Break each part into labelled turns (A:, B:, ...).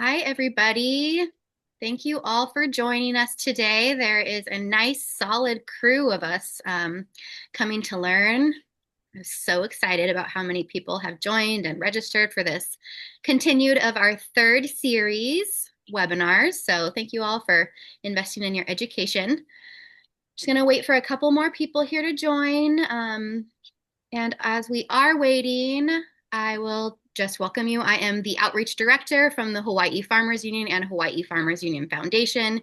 A: Hi, everybody. Thank you all for joining us today. There is a nice, solid crew of us coming to learn. I'm so excited about how many people have joined and registered for this continued of our third series webinars. So thank you all for investing in your education. Just going to wait for a couple more people here to join. And as we are waiting, I will just welcome you. I am the outreach director from the Hawaii Farmers Union and Hawaii Farmers Union Foundation.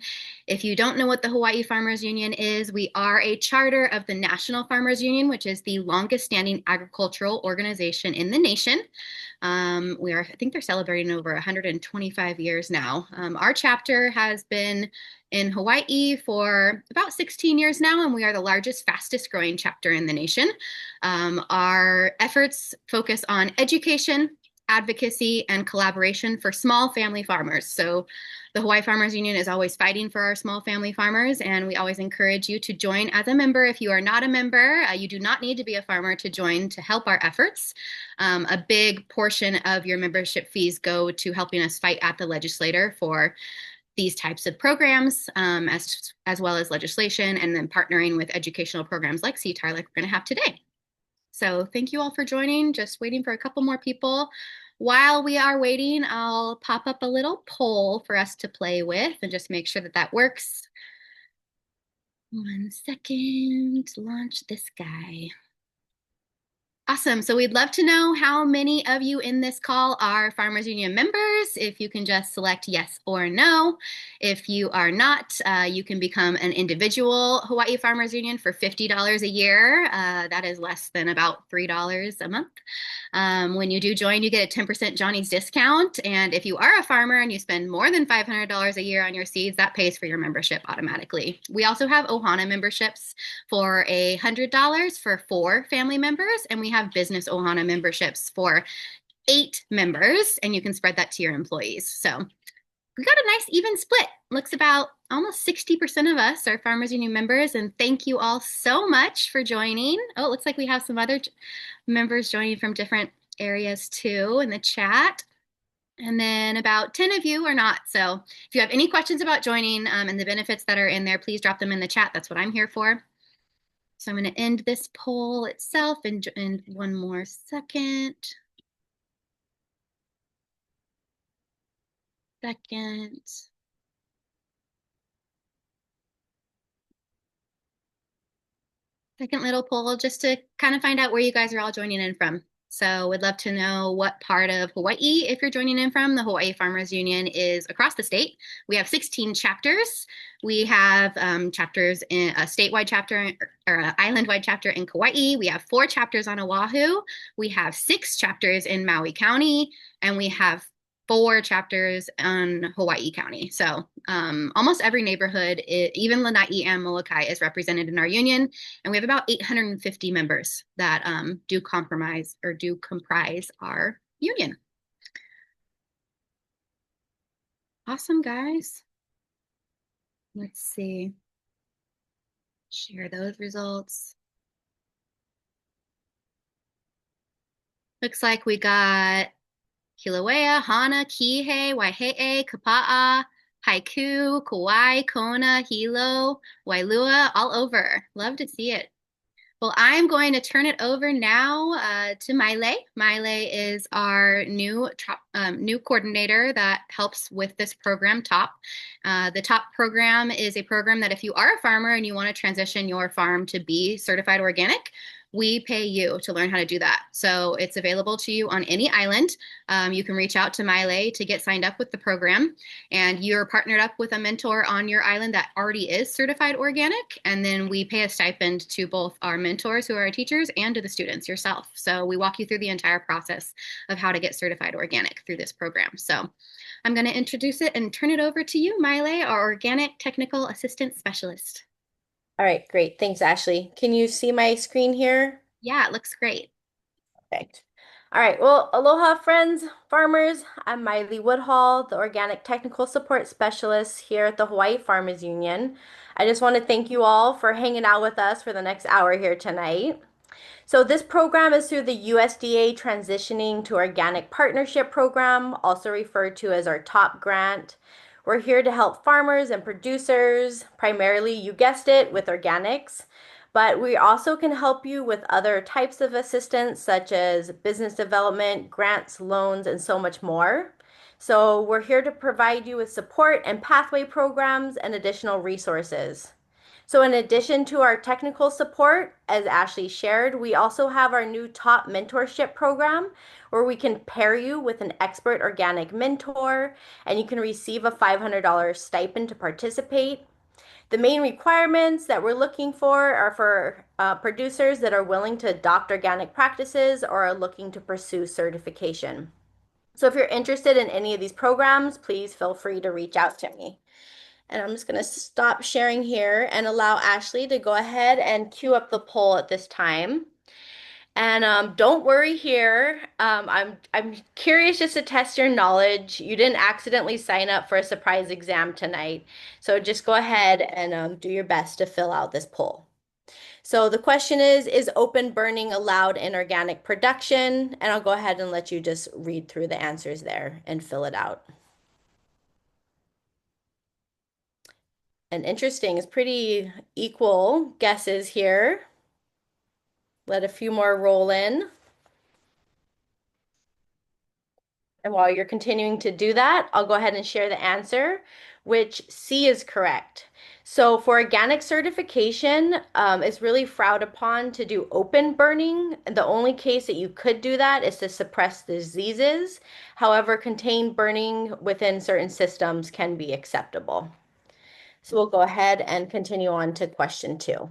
A: If you don't know what the Hawaii Farmers Union is, we are a charter of the National Farmers Union, which is the longest standing agricultural organization in the nation. I think they're celebrating over 125 years now. Our chapter has been in Hawaii for about 16 years now, and we are the largest, fastest growing chapter in the nation. Our efforts focus on education, advocacy, and collaboration for small family farmers. So the Hawaii Farmers Union is always fighting for our small family farmers, and we always encourage you to join as a member. If you are not a member, you do not need to be a farmer to join to help our efforts. A big portion of your membership fees go to helping us fight at the legislature for these types of programs, as well as legislation, and then partnering with educational programs like CTAR, like we're going to have today. So thank you all for joining. Just waiting for a couple more people. While we are waiting, I'll pop up a little poll for us to play with and just make sure that that works. 1 second, launch this guy. Awesome. So we'd love to know how many of you in this call are Farmers Union members. If you can just select yes or no. If you are not, you can become an individual Hawaii Farmers Union for $50 a year. That is less than about $3 a month. When you do join, you get a 10% Johnny's discount. And if you are a farmer and you spend more than $500 a year on your seeds, that pays for your membership automatically. We also have Ohana memberships for $100 for 4 family members, and we have business Ohana memberships for 8 members, and you can spread that to your employees. So we got a nice even split. Looks about almost 60% of us are Farmers Union members, and thank you all so much for joining. Oh, it looks like we have some other members joining from different areas too in the chat. And then about 10 of you are not. So if you have any questions about joining and the benefits that are in there, please drop them in the chat. That's what I'm here for. So I'm going to end this poll itself in one more second. Second little poll just to kind of find out where you guys are all joining in from. So we'd love to know what part of Hawaii, if you're joining in from. The Hawaii Farmers Union is across the state. We have 16 chapters. We have chapters in a statewide chapter or an island-wide chapter in Kauai. We have 4 chapters on Oahu. We have 6 chapters in Maui County, and we have 4 chapters on Hawaii County. So almost every neighborhood, even Lanai and Molokai, is represented in our union. And we have about 850 members that do comprise our union. Awesome, guys. Let's see. Share those results. Looks like we got Kilauea, Hana, Kihei, Waihe'e, Kapa'a, Haiku, Kauai, Kona, Hilo, Wailua, all over. Love to see it. Well, I'm going to turn it over now to Maile. Maile is our new coordinator that helps with this program, TOPP. The TOPP program is a program that if you are a farmer and you want to transition your farm to be certified organic, we pay you to learn how to do that. So it's available to you on any island. You can reach out to Maile to get signed up with the program, and you're partnered up with a mentor on your island that already is certified organic. And then we pay a stipend to both our mentors, who are our teachers, and to the students yourself. So we walk you through the entire process of how to get certified organic through this program. So I'm going to introduce it and turn it over to you, Maile, our Organic Technical Assistant Specialist.
B: All right, great. Thanks, Ashley. Can you see my screen here?
A: Yeah, it looks great.
B: Perfect. All right, well, aloha, friends, farmers. I'm Miley Woodhall, the Organic Technical Support Specialist here at the Hawaii Farmers Union. I just want to thank you all for hanging out with us for the next hour here tonight. So this program is through the USDA Transitioning to Organic Partnership Program, also referred to as our TOPP grant. We're here to help farmers and producers, primarily, you guessed it, with organics, but we also can help you with other types of assistance such as business development, grants, loans, and so much more. So we're here to provide you with support and pathway programs and additional resources. So in addition to our technical support, as Ashley shared, we also have our new TOPP mentorship program where we can pair you with an expert organic mentor and you can receive a $500 stipend to participate. The main requirements that we're looking for are for producers that are willing to adopt organic practices or are looking to pursue certification. So if you're interested in any of these programs, please feel free to reach out to me. And I'm just going to stop sharing here and allow Ashley to go ahead and queue up the poll at this time. And don't worry here. I'm curious just to test your knowledge. You didn't accidentally sign up for a surprise exam tonight. So just go ahead and do your best to fill out this poll. So the question is open burning allowed in organic production? And I'll go ahead and let you just read through the answers there and fill it out. And interesting, it's pretty equal guesses here. Let a few more roll in. And while you're continuing to do that, I'll go ahead and share the answer, which C is correct. So for organic certification, it's really frowned upon to do open burning. The only case that you could do that is to suppress diseases. However, contained burning within certain systems can be acceptable. So we'll go ahead and continue on to question 2.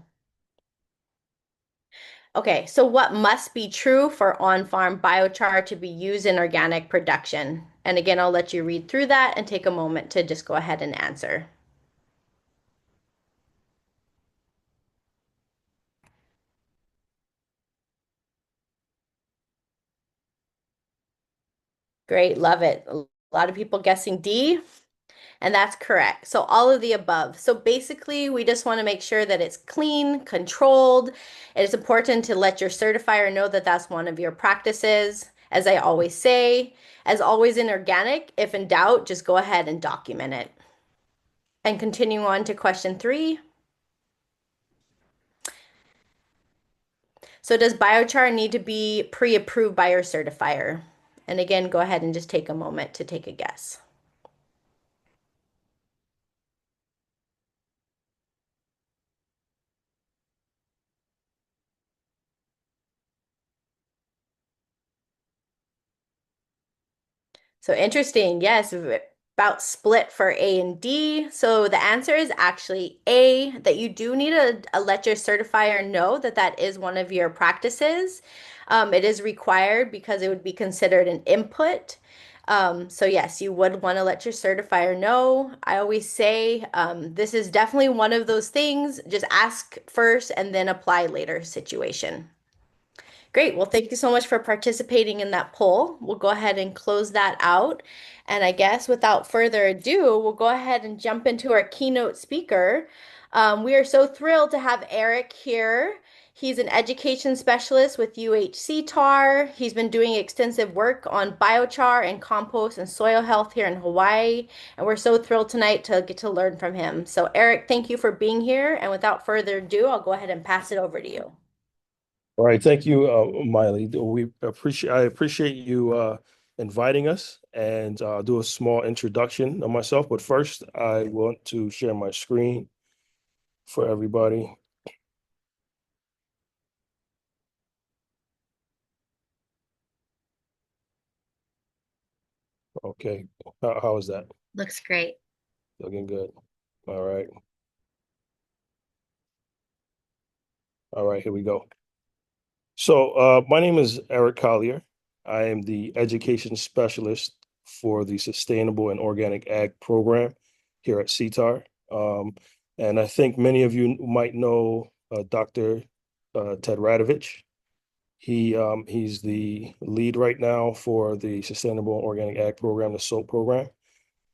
B: Okay, so what must be true for on-farm biochar to be used in organic production? And again, I'll let you read through that and take a moment to just go ahead and answer. Great, love it. A lot of people guessing D, and that's correct. So all of the above. So basically, we just want to make sure that it's clean, controlled. It's important to let your certifier know that that's one of your practices. As I always say, as always in organic, if in doubt, just go ahead and document it. And continue on to question 3. So does biochar need to be pre-approved by your certifier? And again, go ahead and just take a moment to take a guess. So interesting. Yes, about split for A and D. So the answer is actually A, that you do need to let your certifier know that that is one of your practices. It is required because it would be considered an input. So yes, you would want to let your certifier know. I always say this is definitely one of those things. Just ask first and then apply later situation. Great. Well, thank you so much for participating in that poll. We'll go ahead and close that out. And I guess without further ado, we'll go ahead and jump into our keynote speaker. We are so thrilled to have Eric here. He's an education specialist with UHCTAR. He's been doing extensive work on biochar and compost and soil health here in Hawaii. And we're so thrilled tonight to get to learn from him. So, Eric, thank you for being here. And without further ado, I'll go ahead and pass it over to you.
C: All right, thank you, Miley. I appreciate you inviting us and do a small introduction of myself. But first, I want to share my screen for everybody. Okay, how is that?
A: Looks great.
C: Looking good. All right. All right, here we go. So, my name is Eric Collier. I am the education specialist for the Sustainable and Organic Ag program here at CTAR. And I think many of you might know Dr. Ted Radovich. He's the lead right now for the Sustainable and Organic Ag program, the SOAP program.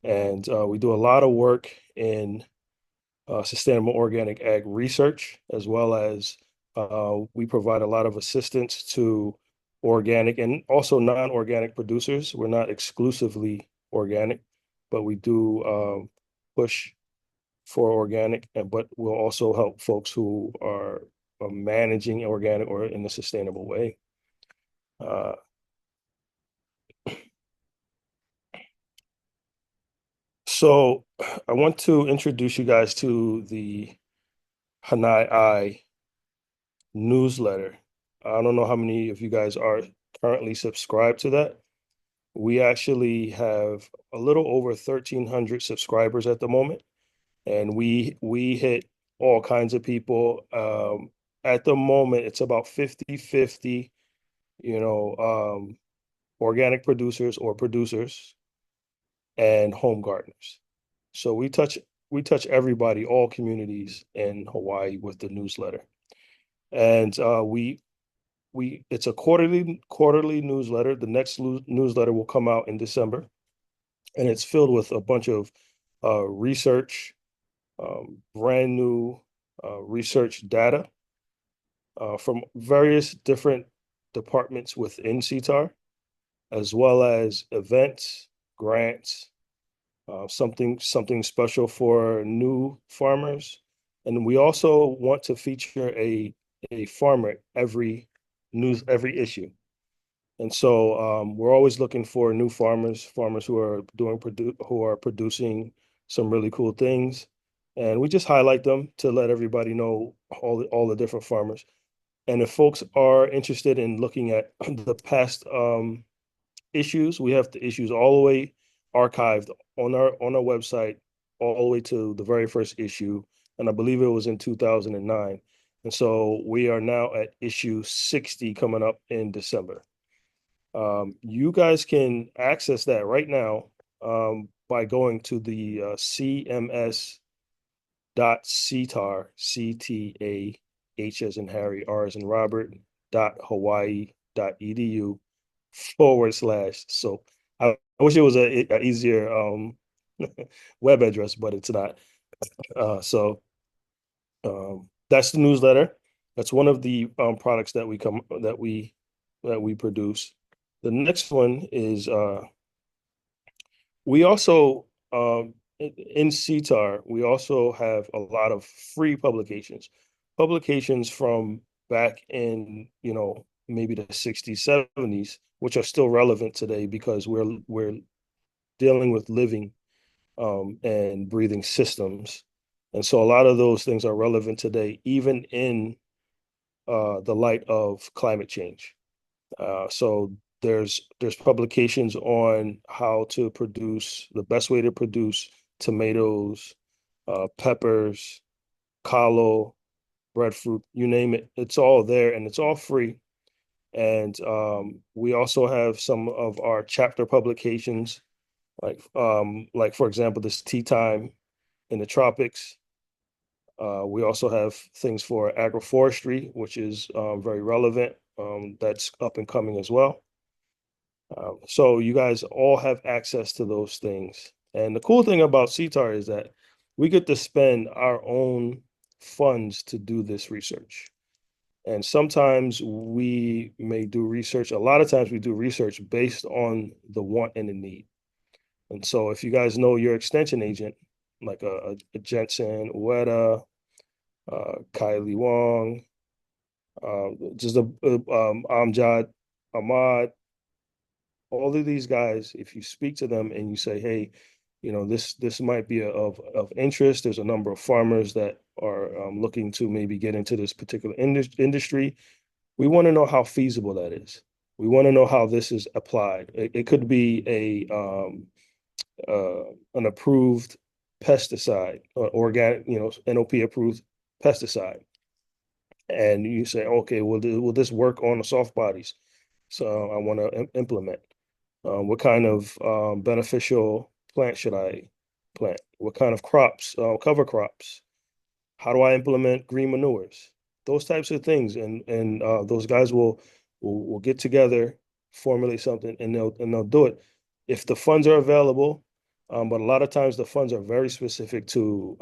C: And we do a lot of work in sustainable organic ag research, as well as We provide a lot of assistance to organic and also non-organic producers. We're not exclusively organic, but we do push for organic, but we'll also help folks who are managing organic or in a sustainable way. Uh, so I want to introduce you guys to the Hawai'i newsletter. I don't know how many of you guys are currently subscribed to that. We actually have a little over 1,300 subscribers at the moment, and we hit all kinds of people. At the moment, it's about 50-50, you know, organic producers or producers and home gardeners. So we touch everybody, all communities in Hawaii with the newsletter. And we it's a quarterly newsletter. The next newsletter will come out in December, and it's filled with a bunch of research, brand new research data from various different departments within CTAR, as well as events, grants, something special for new farmers. And we also want to feature a farmer every issue. And so we're always looking for new farmers who are who are producing some really cool things. And we just highlight them to let everybody know all the different farmers. And if folks are interested in looking at the past issues, we have the issues all the way archived on our website, all the way to the very first issue. And I believe it was in 2009. And so we are now at issue 60 coming up in December. You guys can access that right now by going to the cms.ctar, as in Harry, R as in Robert, Hawaii.edu / So I wish it was a easier web address, but it's not. So that's the newsletter. That's one of the products that we produce. The next one is we also in CTAR, we also have a lot of free publications from back in, maybe the 60s, 70s, which are still relevant today because we're dealing with living and breathing systems. And so a lot of those things are relevant today, even in the light of climate change. So there's publications on how to produce the best way to produce tomatoes, peppers, kalo, breadfruit, you name it. It's all there and it's all free. And we also have some of our chapter publications, like for example, this tea time in the tropics. We also have things for agroforestry, which is very relevant. That's up and coming as well. So you guys all have access to those things. And the cool thing about CTAR is that we get to spend our own funds to do this research. And sometimes we may do research, a lot of times we do research based on the want and the need. And so if you guys know your extension agent, like a Jensen, Ueda, Kylie Wong, just Amjad, Ahmad, all of these guys, if you speak to them and you say, hey, this might be of interest. There's a number of farmers that are looking to maybe get into this particular industry. We want to know how feasible that is. We want to know how this is applied. It could be an approved pesticide, organic, NOP approved pesticide. And you say, okay, will this work on the soft bodies? So I want to implement. What kind of beneficial plant should I plant? What kind of crops, cover crops? How do I implement green manures? Those types of things, and those guys will get together, formulate something, and they'll do it if the funds are available. But a lot of times the funds are very specific to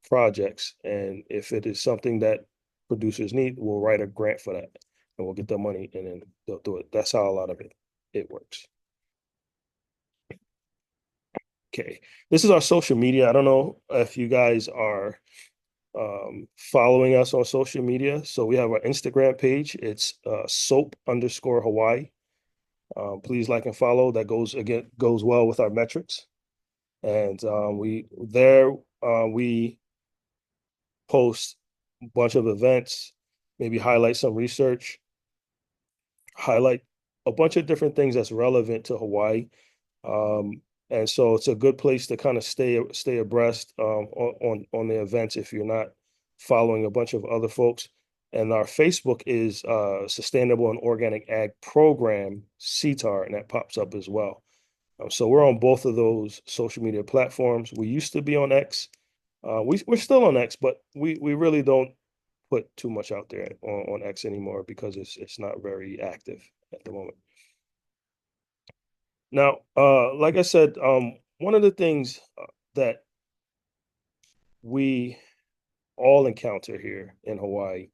C: projects, and if it is something that producers need, we'll write a grant for that and we'll get the money and then they'll do it. That's how a lot of it works. Okay. This is our social media. I don't know if you guys are following us on social media. So we have our Instagram page. It's soap_Hawaii. Please like and follow. That goes well with our metrics. And we post a bunch of events, maybe highlight some research, highlight a bunch of different things that's relevant to Hawaii. And so it's a good place to kind of stay abreast on the events if you're not following a bunch of other folks. And our Facebook is Sustainable and Organic Ag Program, CTAR, and that pops up as well. So we're on both of those social media platforms. We used to be on X. We're still on X, but we really don't put too much out there on X anymore because it's not very active at the moment. Now, like I said, one of the things that we all encounter here in Hawaii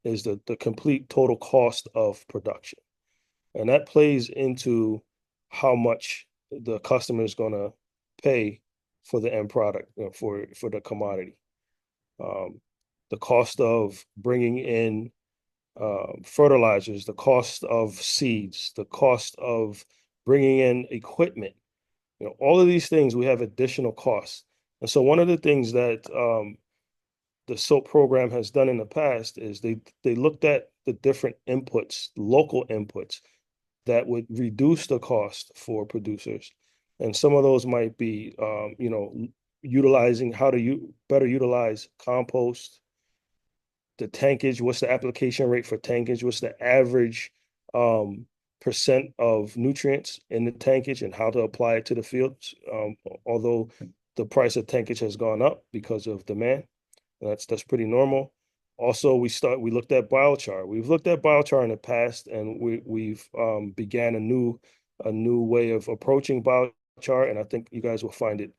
C: is the complete total cost of production. And that plays into how much the customer is going to pay for the end product, for the commodity. The cost of bringing in fertilizers, the cost of seeds, the cost of bringing in equipment. All of these things, we have additional costs. And so one of the things that the SOAP program has done in the past is they looked at the different inputs, local inputs that would reduce the cost for producers. And some of those might be, utilizing how to better utilize compost, the tankage, what's the application rate for tankage, what's the average percent of nutrients in the tankage and how to apply it to the fields. Although the price of tankage has gone up because of demand, that's pretty normal. Also, we looked at biochar. We've looked at biochar in the past, and we've began a new way of approaching biochar, and I think you guys will find it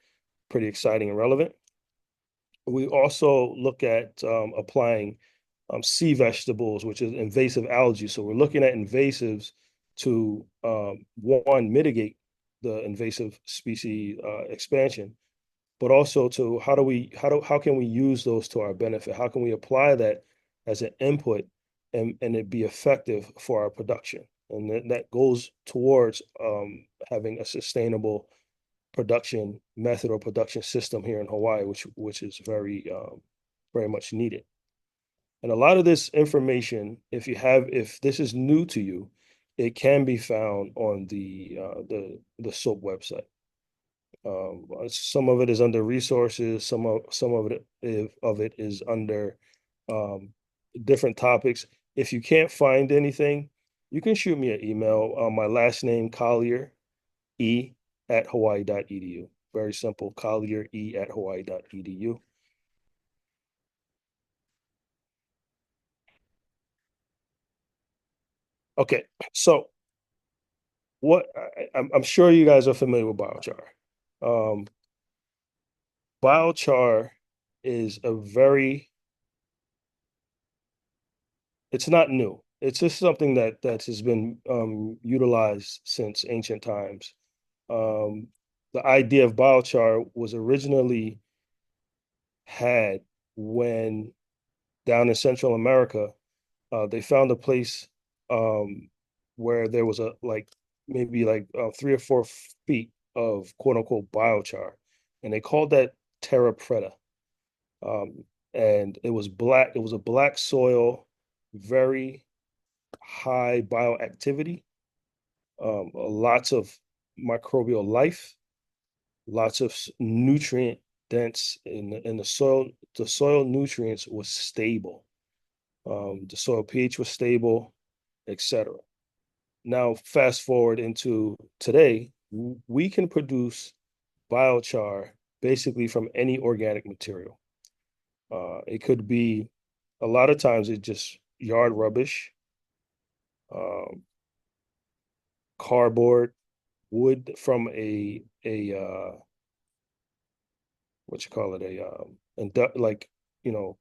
C: pretty exciting and relevant. We also look at applying sea vegetables, which is invasive algae. So we're looking at invasives to one, mitigate the invasive species expansion, but also to how can we use those to our benefit? How can we apply that as an input and it be effective for our production? And that goes towards having a sustainable production method or production system here in Hawaii, which is very much needed. And a lot of this information, if this is new to you, it can be found on the SOAP website. Some of it is under resources. Some of it is under different topics. If you can't find anything, you can shoot me an email. My last name, Collier E@hawaii.edu. Very simple, Collier E@hawaii.edu. Okay, so I'm sure you guys are familiar with biochar. Um, Biochar is it's not new. It's just something that has been utilized since ancient times. The idea of biochar was originally had when down in Central America, they found a place where there was maybe 3 or 4 feet of quote unquote biochar, and they called that terra preta. And it was black. It was a black soil, very high bioactivity, lots of microbial life, lots of nutrient dense in the soil. The soil nutrients was stable. The soil pH was stable, etc. Now, fast forward into today, we can produce biochar basically from any organic material. It could be, a lot of times it's just yard rubbish, um, cardboard, wood from a what you call it,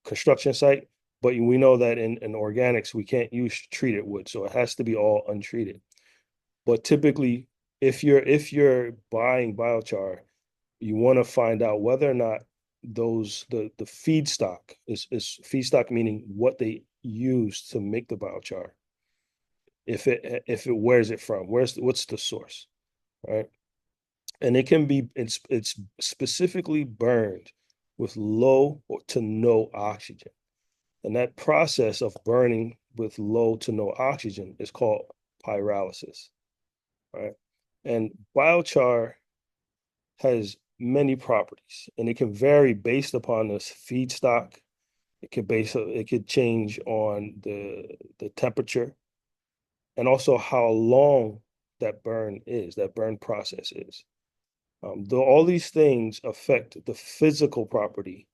C: construction site, but we know that in organics, we can't use treated wood. So it has to be all untreated. But typically, if you're buying biochar, you want to find out whether or not the feedstock is feedstock, meaning what they use to make the biochar. If it where's it from? What's the source, right? And it's specifically burned with low to no oxygen. And that process of burning with low to no oxygen is called pyrolysis, right? And biochar has many properties, and it can vary based upon this feedstock. It could change on the temperature, and also how long that burn process is. Though all these things affect the physical property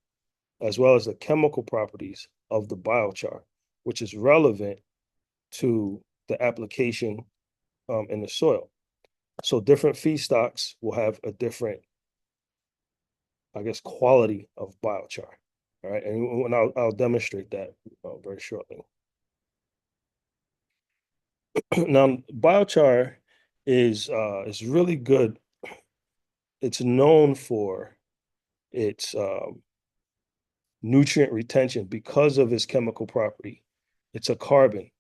C: as well as the chemical properties of the biochar, which is relevant to the application in the soil. So different feedstocks will have a different, I guess, quality of biochar. All right, and I'll demonstrate that very shortly. Now, biochar is really good. It's known for its nutrient retention because of its chemical property. It's a carbon.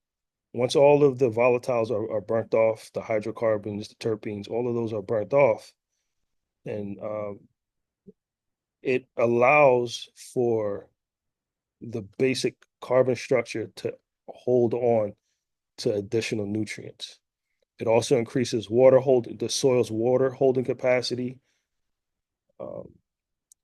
C: Once all of the volatiles are burnt off, the hydrocarbons, the terpenes, all of those are burnt off, and it allows for the basic carbon structure to hold on to additional nutrients. It also increases the soil's water holding capacity. Um,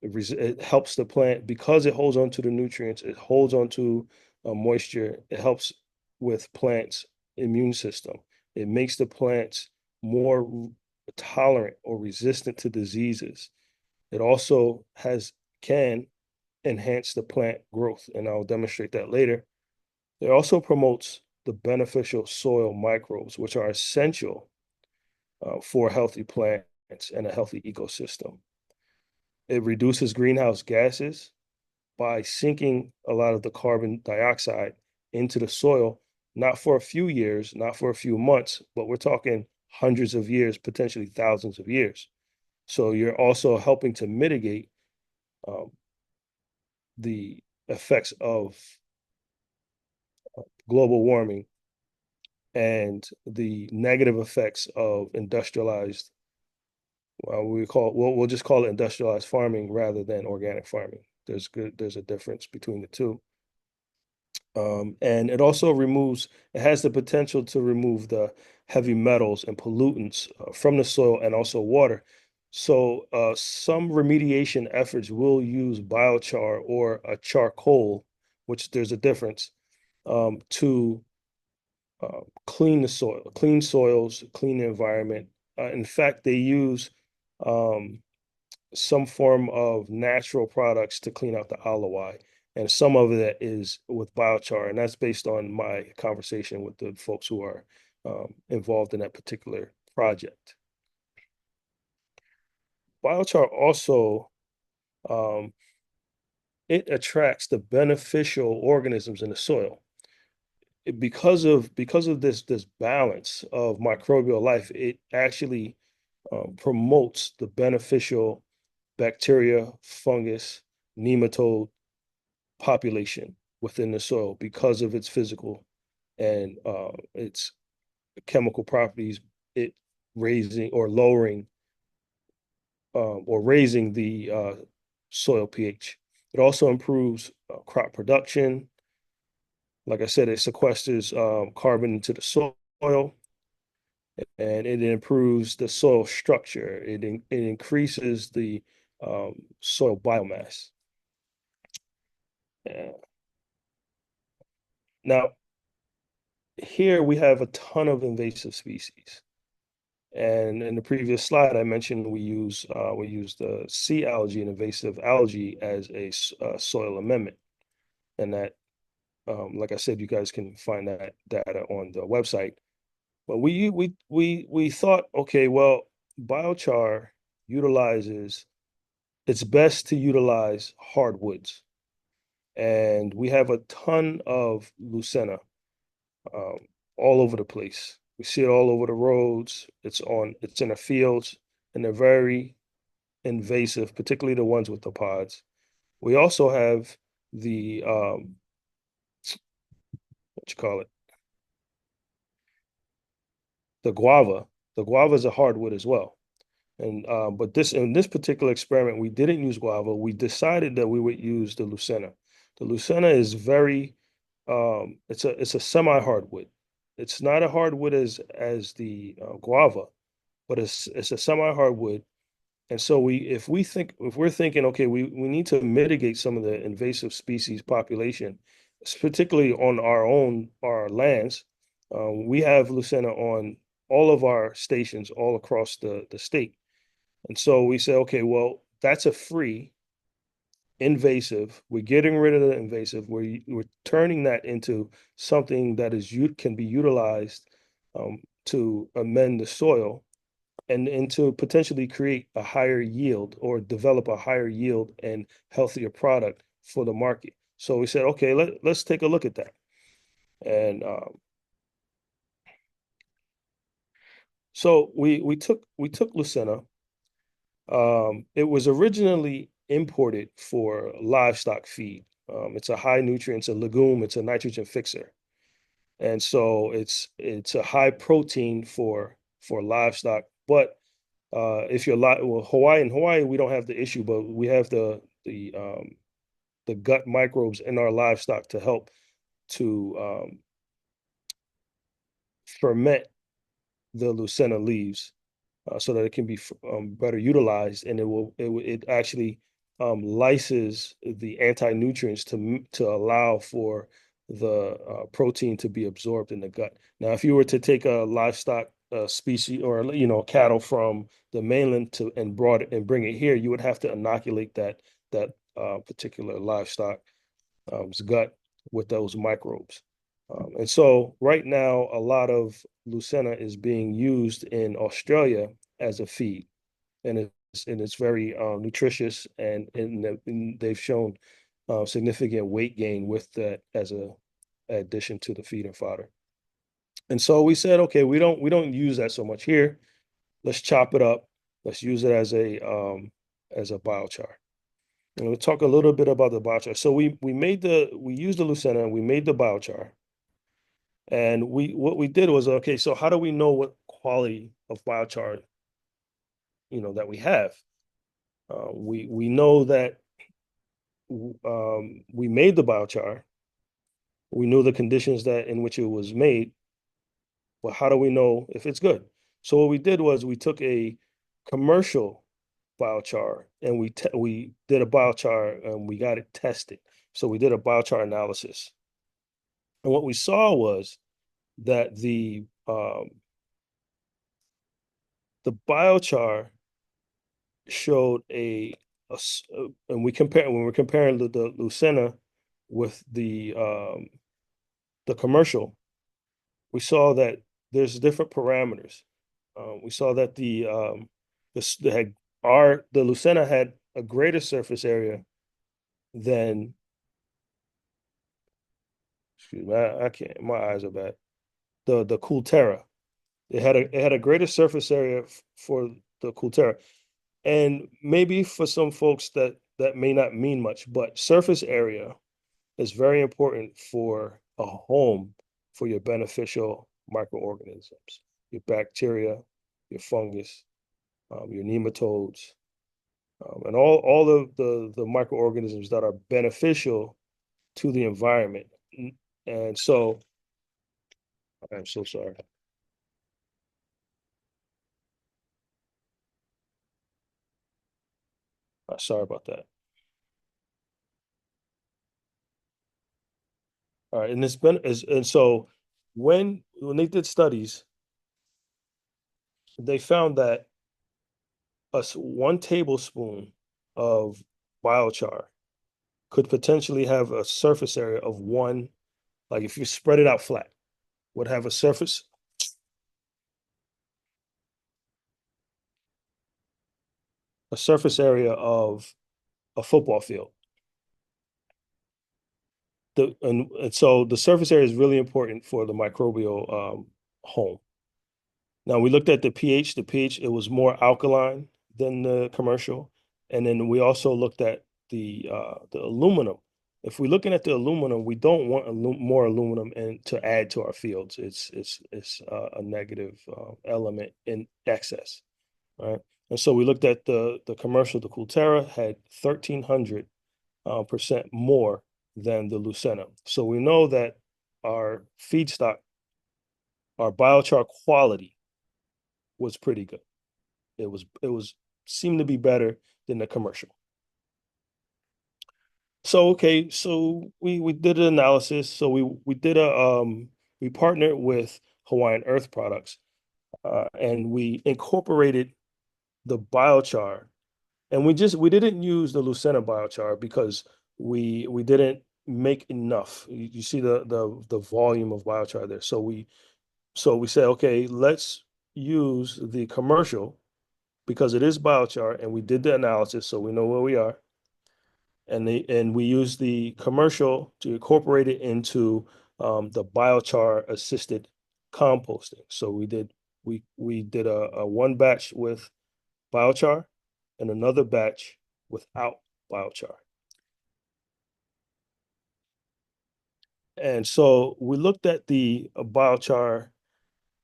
C: it helps the plant because it holds on to the nutrients. It holds on to moisture. It helps with plants' immune system. It makes the plants more tolerant or resistant to diseases. It also can enhance the plant growth, and I'll demonstrate that later. It also promotes the beneficial soil microbes, which are essential for healthy plants and a healthy ecosystem. It reduces greenhouse gases by sinking a lot of the carbon dioxide into the soil, not for a few years, not for a few months, but we're talking hundreds of years, potentially thousands of years. So you're also helping to mitigate um, the effects of global warming and the negative effects of industrialized, we'll just call it industrialized farming rather than organic farming. There's a difference between the two. And it has the potential to remove the heavy metals and pollutants from the soil and also water. So some remediation efforts will use biochar or a charcoal, which there's a difference, to clean the soil, clean soils, clean the environment. In fact, they use um, some form of natural products to clean out the alloy. And some of that is with biochar. And that's based on my conversation with the folks who are involved in that particular project. Biochar also, um, it attracts the beneficial organisms in the soil. Because of this balance of microbial life, it actually promotes the beneficial bacteria, fungus, nematode population within the soil because of its physical and its chemical properties, it raising or lowering or raising the soil pH. It also improves crop production. Like I said, it sequesters carbon into the soil, and it improves the soil structure. It increases the soil biomass. Uh, Now, here we have a ton of invasive species. And in the previous slide, I mentioned we use the sea algae and invasive algae as a soil amendment, and that, like I said, you guys can find that data on the website. But we thought, okay, well, biochar utilizes it's best to utilize hardwoods, and we have a ton of Lucena um, all over the place. We see it all over the roads. It's in the fields, and they're very invasive, particularly the ones with the pods. We also have the what you call it, the guava. The guava is a hardwood as well. And but this in this particular experiment, we didn't use guava. We decided that we would use the Lucena. The Lucena is very it's a semi-hardwood. It's not a hardwood as the guava, but it's a semi-hardwood. And so if we're thinking, okay, we need to mitigate some of the invasive species population, particularly on our lands. We have Lucena on all of our stations all across the state. And so we say, okay, well, that's a free invasive. We're getting rid of the invasive. We're turning that into something that can be utilized to amend the soil and to potentially create a higher yield or develop a higher yield and healthier product for the market. So we said, okay, let's take a look at that. And so we took Lucena. It was originally imported for livestock feed. It's a high nutrient, it's a legume, it's a nitrogen fixer. And so it's a high protein for livestock. But if you're well, Hawaii, we don't have the issue, but we have the gut microbes in our livestock to help to ferment the Lucena leaves so that it can be better utilized, and it actually lyses the anti-nutrients to allow for the protein to be absorbed in the gut. Now, if you were to take a livestock species or cattle from the mainland and brought it and bring it here, you would have to inoculate that particular livestock gut with those microbes. And so right now, a lot of Lucena is being used in Australia as a feed, and it's very nutritious, and they've shown significant weight gain with that as a addition to the feed and fodder. And so we said, okay, we don't use that so much here. Let's chop it up. Let's use it as a biochar. And we'll talk a little bit about the biochar. So we used the Lucena and we made the biochar. And what we did was, okay, so how do we know what quality of biochar, that we have? We know that we made the biochar. We knew the conditions that in which it was made, but how do we know if it's good? So what we did was we took a commercial biochar and we did a biochar and we got it tested. So we did a biochar analysis. And what we saw was that the biochar showed and when we're comparing the Lucena with the commercial, we saw that there's different parameters. We saw that the Lucena had a greater surface area than, excuse me, I can't, my eyes are bad. The Culterra. It had a greater surface area for the Culterra. And maybe for some folks that may not mean much, but surface area is very important for a home for your beneficial microorganisms, your bacteria, your fungus, your nematodes, and all of the microorganisms that are beneficial to the environment. And so, I'm so sorry. Sorry about that. All right, and and so when they did studies, they found that 1 tablespoon of biochar could potentially have a surface area of one, like if you spread it out flat, would have a surface area of a football field. and so the surface area is really important for the microbial home. Now we looked at the pH. The pH, it was more alkaline than the commercial. And then we also looked at the aluminum. If we're looking at the aluminum, we don't want more aluminum to add to our fields. It's a negative element in excess, right? And so we looked at the commercial. The Culterra had 1,300 percent more than the Lucena. So we know that our feedstock, our biochar quality was pretty good. It was seemed to be better than the commercial. So okay, so we did an analysis. So we did a we partnered with Hawaiian Earth Products, and we incorporated the biochar, and we didn't use the Lucena biochar because we didn't make enough. You see the volume of biochar there. So we said, okay, let's use the commercial because it is biochar, and we did the analysis, so we know where we are. And we use the commercial to incorporate it into the biochar assisted composting. So we did a one batch with biochar and another batch without biochar. And so we looked at the biochar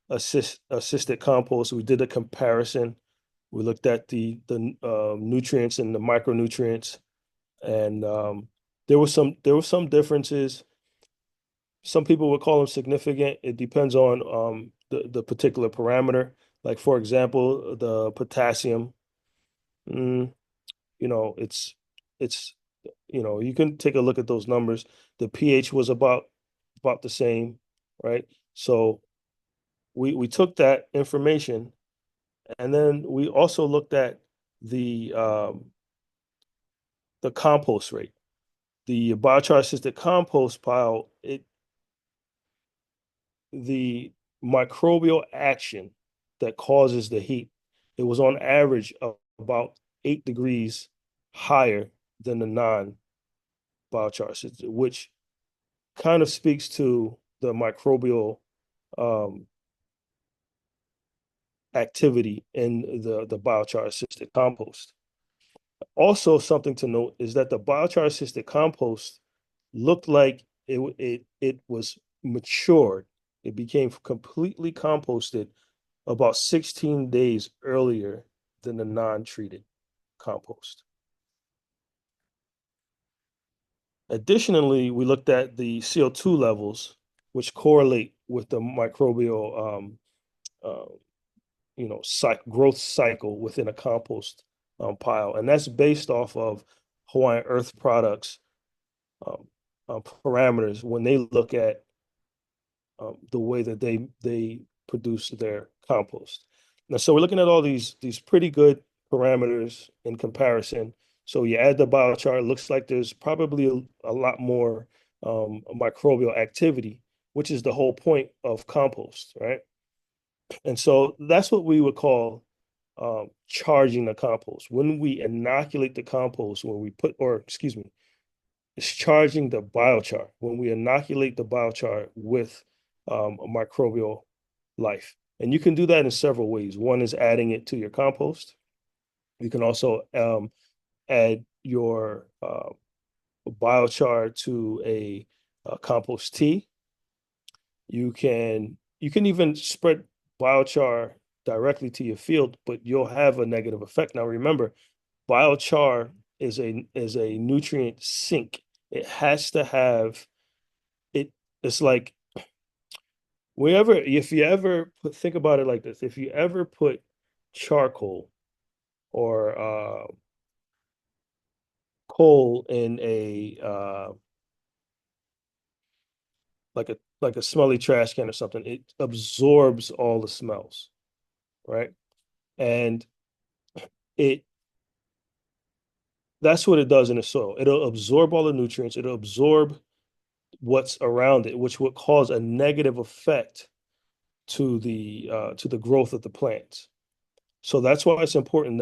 C: assisted compost. We did a comparison. We looked at the nutrients and the micronutrients, and there were some differences. Some people would call them significant. It depends on the particular parameter. Like for example, the potassium. Mm, it's you can take a look at those numbers. The pH was about the same, right? So we took that information, and then we also looked at the um, the compost rate. The biochar assisted compost pile, the microbial action that causes the heat, it was on average of about 8 degrees higher than the non-biochar system, which kind of speaks to the microbial um, activity in the biochar assisted compost. Also, something to note is that the biochar assisted compost looked like it was matured. It became completely composted about 16 days earlier than the non-treated compost. Additionally, we looked at the CO2 levels, which correlate with the microbial uh, growth cycle within a compost pile. And that's based off of Hawaiian Earth Products um, parameters when they look at the way that they produce their compost. Now, so we're looking at all these pretty good parameters in comparison. So you add the biochar, it looks like there's probably a lot more microbial activity, which is the whole point of compost, right? And so that's what we would call charging the compost. When we inoculate the compost, when we put, or excuse me, it's charging the biochar when we inoculate the biochar with a microbial life. And you can do that in several ways. One is adding it to your compost. You can also add your biochar to a compost tea. You can even spread biochar directly to your field, but you'll have a negative effect. Now remember, biochar is a nutrient sink. It has to have it. It's like if you ever think about it like this, if you ever put charcoal or coal in a like a smelly trash can or something, it absorbs all the smells, right? And it that's what it does in the soil. It'll absorb all the nutrients. It'll absorb what's around it, which would cause a negative effect to the growth of the plants. So that's why it's important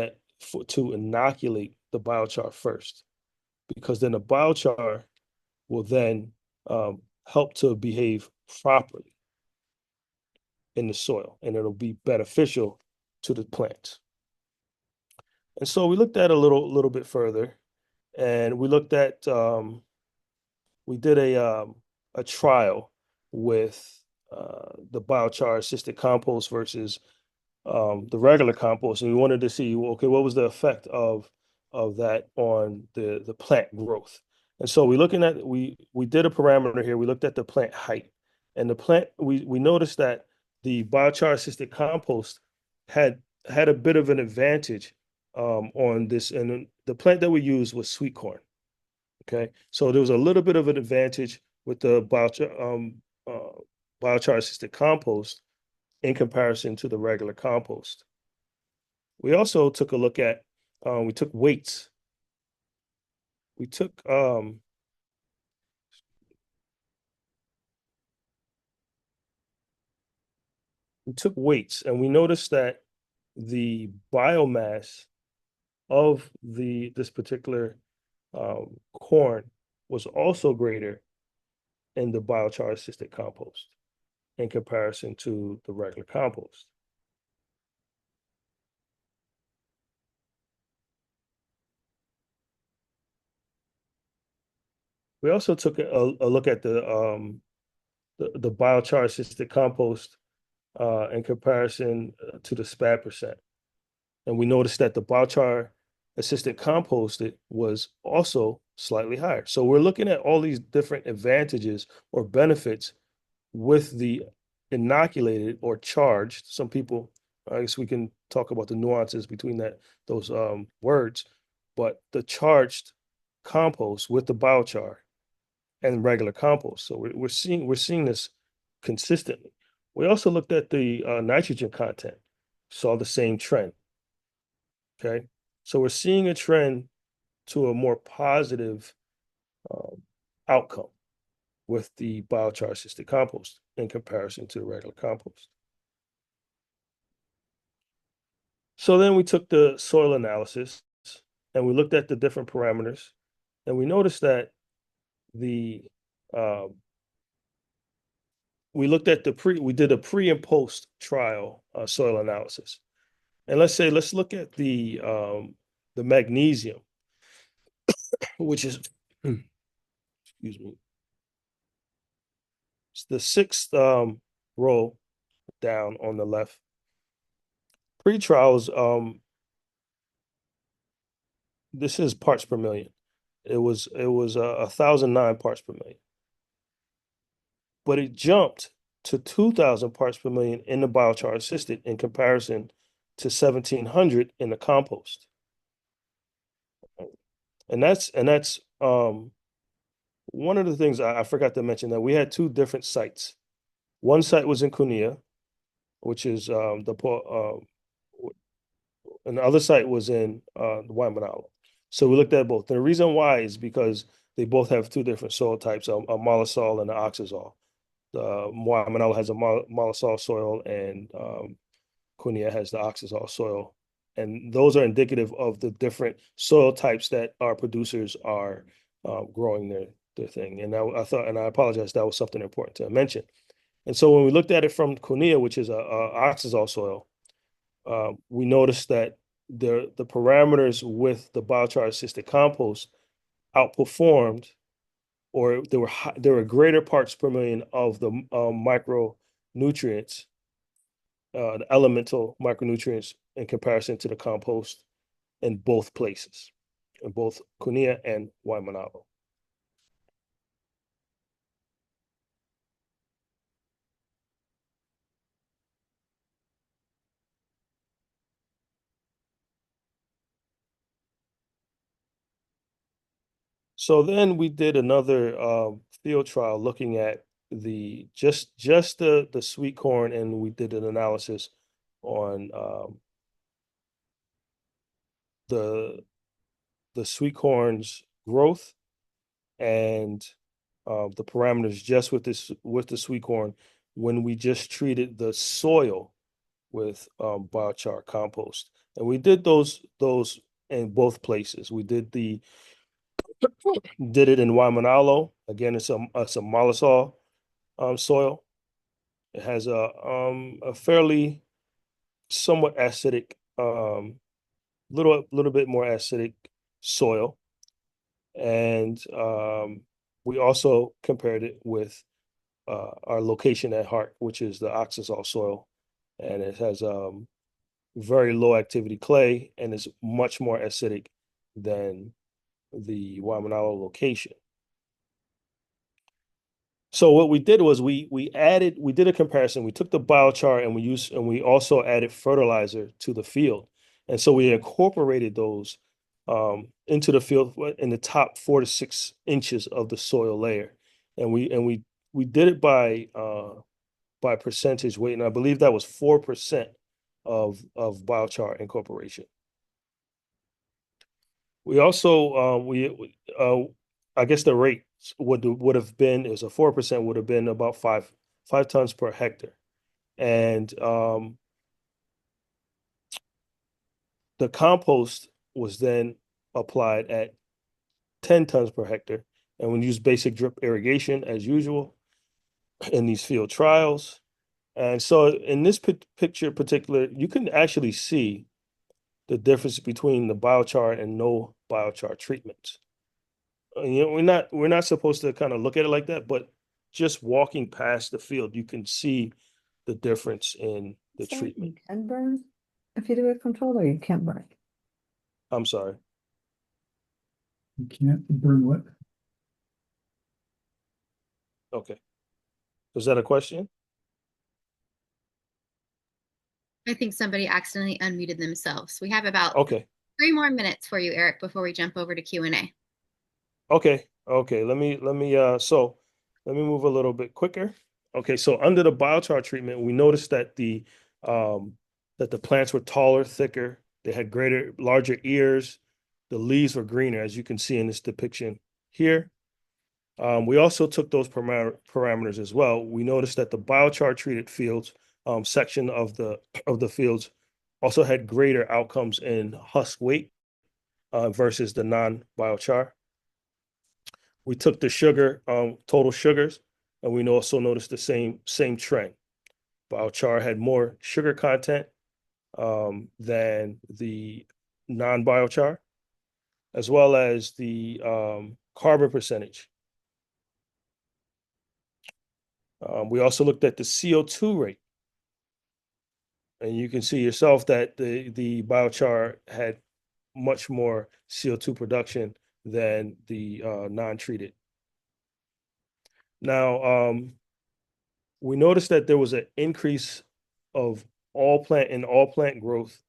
C: to inoculate the biochar first, because then the biochar will then help to behave properly in the soil, and it'll be beneficial to the plants. And so we looked at a little bit further, and we looked at we did a trial with the biochar assisted compost versus the regular compost, and we wanted to see, okay, what was the effect of that on the plant growth. And so we did a parameter here. We looked at the plant height, and the plant we noticed that the biochar assisted compost had a bit of an advantage on this, and the plant that we used was sweet corn. Okay, so there was a little bit of an advantage with the biochar assisted compost in comparison to the regular compost. We also took a look at we took weights. We took weights, and we noticed that the biomass of this particular corn was also greater in the biochar assisted compost in comparison to the regular compost. We also took a look at the biochar assisted compost in comparison to the SPAD percent. And we noticed that the biochar assisted compost was also slightly higher. So we're looking at all these different advantages or benefits with the inoculated or charged. Some people, I guess we can talk about the nuances between those words, but the charged compost with the biochar and regular compost. So we're seeing this consistently. We also looked at the nitrogen content, saw the same trend. Okay, so we're seeing a trend to a more positive um, outcome with the biochar assisted compost in comparison to the regular compost. So then we took the soil analysis and we looked at the different parameters, and we noticed that the um, we did a pre and post trial soil analysis. And let's look at the magnesium, which is excuse me, it's the sixth row down on the left. Pre-trials, this is parts per million. It was 1,009 parts per million, but it jumped to 2,000 parts per million in the biochar assisted in comparison to 1,700 in the compost. And that's one of the things I forgot to mention, that we had two different sites. One site was in Kunia, which is and the other site was in the Waimanalo. So we looked at both. And the reason why is because they both have two different soil types, a mollisol and an oxazole. The Waimanalo has a mollisol soil, and Kunia has the oxazole soil. And those are indicative of the different soil types that our producers are growing their thing. And I thought, and I apologize, that was something important to mention. And so when we looked at it from Kunia, which is a oxazole soil, we noticed that the parameters with the biochar assisted compost outperformed, or there were greater parts per million of the micronutrients, the elemental micronutrients in comparison to the compost in both places, in both Kunia and Waimanalo. So then we did another field trial looking at just the sweet corn, and we did an analysis on the sweet corn's growth and the parameters just with the sweet corn when we just treated the soil with biochar compost. And we did those in both places. We did it in Waimanalo Again, it's a mollisol soil. It has a fairly somewhat acidic, little bit more acidic soil. And we also compared it with our location at heart, which is the oxisol soil. And it has very low activity clay and is much more acidic than the Waimanalo location. So what we did was we did a comparison. We took the biochar and we also added fertilizer to the field. And so we incorporated those into the field in the top 4 to 6 inches of the soil layer. And we did it by percentage weight, and I believe that was 4% of biochar incorporation. We also I guess the rate would have been, it was a 4%, would have been about five tons per hectare. And the compost was then applied at 10 tons per hectare. And we use basic drip irrigation as usual in these field trials. And so in this picture particular, you can actually see the difference between the biochar and no biochar treatments. We're not supposed to kind of look at it like that, but just walking past the field, you can see the difference in the
D: So
C: treatment.
D: you can burn if you do it controlled, or you can't burn.
C: I'm sorry.
E: You can't burn what?
C: Okay. Was that a question?
A: I think somebody accidentally unmuted themselves. We have about
C: Okay.
A: 3 more minutes for you, Eric, before we jump over to Q&A.
C: Okay. Okay. Let me move a little bit quicker. Okay. So under the biochar treatment, we noticed um that the plants were taller, thicker, they had larger ears, the leaves were greener, as you can see in this depiction here. We also took those parameters as well. We noticed that the biochar treated fields section of the fields also had greater outcomes in husk weight versus the non-biochar. We took the total sugars, and we also noticed the same trend. Biochar had more sugar content than the non-biochar, as well as the carbon percentage. We also looked at the CO2 rate, and you can see yourself that the biochar had much more CO2 production than the non-treated. Now, we noticed that there was an increase of all plant growth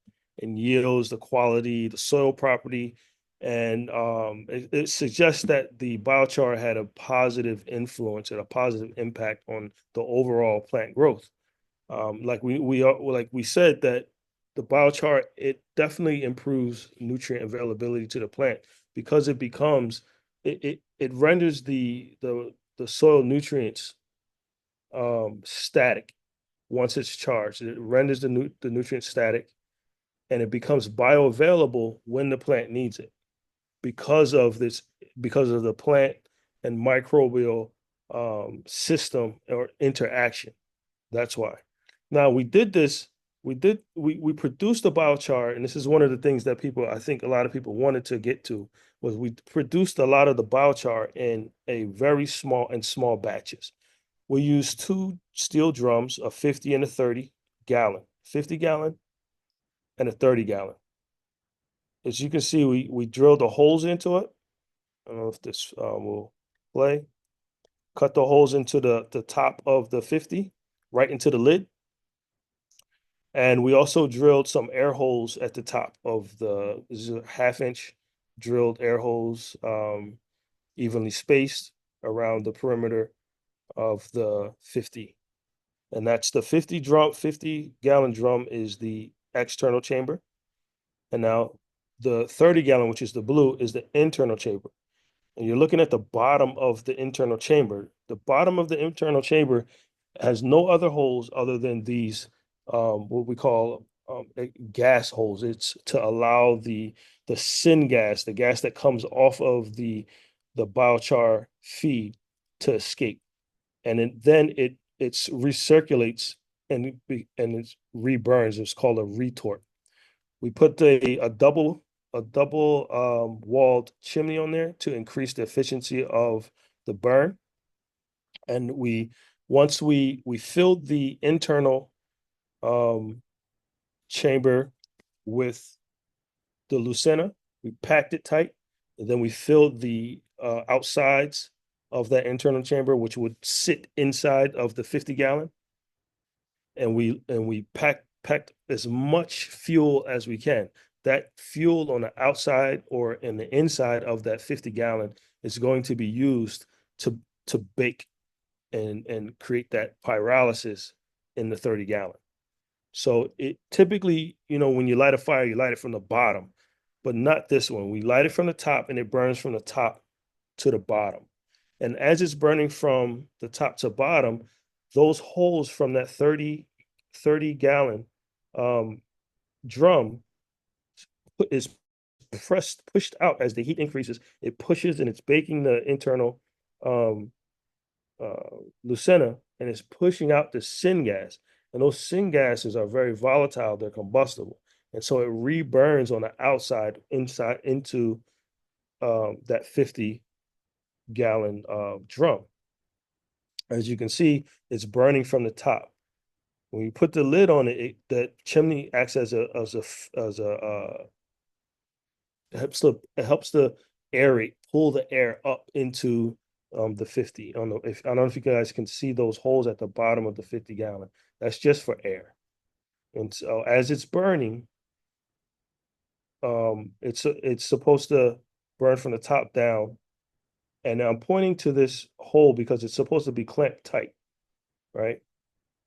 C: and yields, the quality, the soil property, and it suggests that the biochar had a positive influence and a positive impact on the overall plant growth. Like we said that the biochar, it definitely improves nutrient availability to the plant because it renders the soil nutrients static once it's charged. It renders the nutrient static, and it becomes bioavailable when the plant needs it because of the plant and microbial system or interaction. That's why. Now we did this. We produced the biochar, and this is one of the things that I think a lot of people wanted to get to, was we produced a lot of the biochar in a very small batches. We used two steel drums, a 50 and a 30 gallon, 50 gallon and a 30 gallon. As you can see, we drilled the holes into it. I don't know if this will play. Cut the holes into the top of the 50, right into the lid. And we also drilled some air holes at the top of this is a 1/2 inch drilled air holes, evenly spaced around the perimeter of the 50. And that's the 50-gallon drum is the external chamber. And now the 30-gallon, which is the blue, is the internal chamber. And you're looking at the bottom of the internal chamber. The bottom of the internal chamber has no other holes other than these, what we call gas holes. It's to allow the syngas, the gas that comes off of the biochar feed, to escape. And then it's recirculates and it reburns. It's called a retort. We put a double walled chimney on there to increase the efficiency of the burn. And once we filled the internal um, chamber with the Lucena, we packed it tight, and then we filled the outsides of that internal chamber, which would sit inside of the 50-gallon, and we packed as much fuel as we can. That fuel on the outside or in the inside of that 50-gallon is going to be used to bake and create that pyrolysis in the 30-gallon. So it typically, when you light a fire, you light it from the bottom, but not this one. We light it from the top and it burns from the top to the bottom. And as it's burning from the top to bottom, those holes from that 30-gallon drum is pushed out as the heat increases. It pushes and it's baking the internal um, Lucena, and it's pushing out the syngas. And those syngases are very volatile, they're combustible. And so it reburns on the outside, inside into that 50-gallon drum. As you can see, it's burning from the top. When you put the lid on it, that chimney acts as a it helps to aerate, pull the air up into the 50. I don't know if you guys can see those holes at the bottom of the 50-gallon. That's just for air. And so as it's burning, it's supposed to burn from the top down. And I'm pointing to this hole because it's supposed to be clamped tight, right?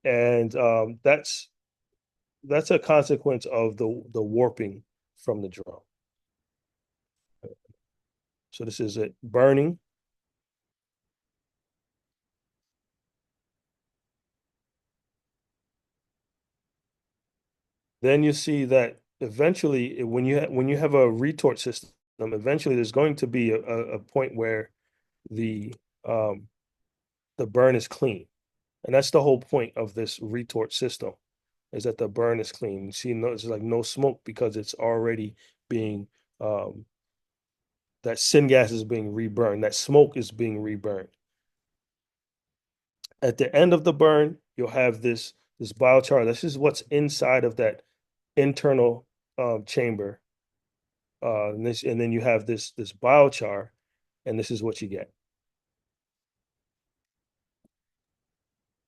C: And that's a consequence of the warping from the drum. So this is it burning. Then you see that eventually, when you have a retort system, eventually there's going to be a point where the um, the burn is clean, and that's the whole point of this retort system, is that the burn is clean. You see, there's like no smoke because it's already being that syngas is being reburned, that smoke is being reburned. At the end of the burn, you'll have this biochar. This is what's inside of that internal chamber. And then you have this biochar, and this is what you get.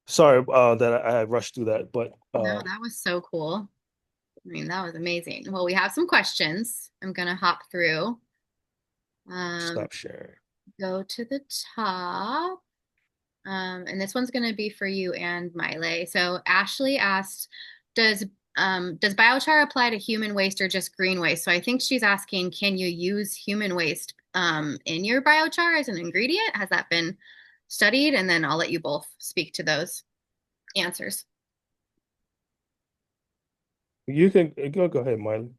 C: Sorry that I rushed through that, but
A: No, that was so cool. I mean, that was amazing. Well, we have some questions. I'm gonna hop through. Um,
C: stop sharing.
A: go to the top. And this one's going to be for you and Miley. So Ashley asked, does biochar apply to human waste or just green waste? So I think she's asking, can you use human waste in your biochar as an ingredient? Has that been studied? And then I'll let you both speak to those answers.
C: You can go ahead, Miley.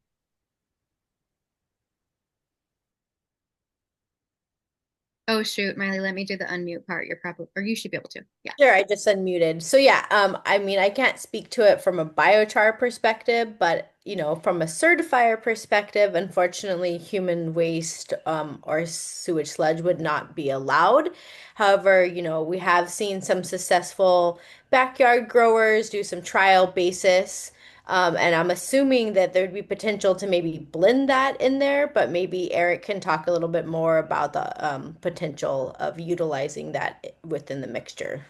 A: Oh shoot, Miley, let me do the unmute part. You're probably, or you should be able to. Yeah.
B: Sure, I just unmuted. So yeah, I mean, I can't speak to it from a biochar perspective, but from a certifier perspective, unfortunately, human waste or sewage sludge would not be allowed. However, we have seen some successful backyard growers do some trial basis. And I'm assuming that there'd be potential to maybe blend that in there, but maybe Eric can talk a little bit more about the potential of utilizing that within the mixture.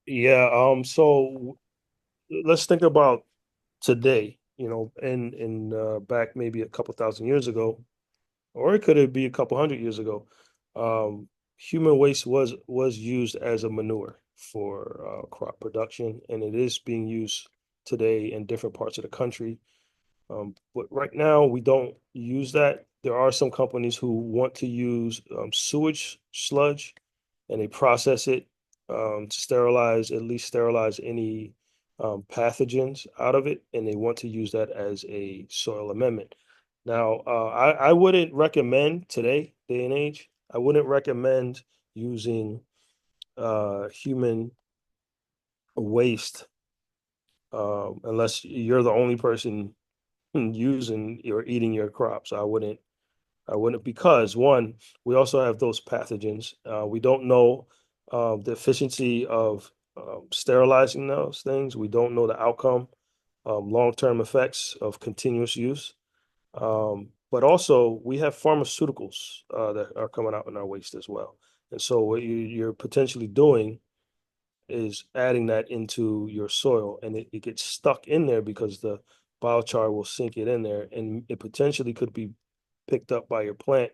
C: Yeah. So let's think about today. In back maybe a couple thousand years ago, or it could be a couple hundred years ago. Human waste was used as a manure for crop production, and it is being used today in different parts of the country. But right now, we don't use that. There are some companies who want to use sewage sludge, and they process it to at least sterilize any pathogens out of it, and they want to use that as a soil amendment. Now, I wouldn't recommend today, day and age, I wouldn't recommend using human waste unless you're the only person using or eating your crops. I wouldn't because one, we also have those pathogens. We don't know the efficiency of sterilizing those things. We don't know the outcome, long-term effects of continuous use. But also we have pharmaceuticals that are coming out in our waste as well. And so what you're potentially doing is adding that into your soil, and it gets stuck in there because the biochar will sink it in there, and it potentially could be picked up by your plant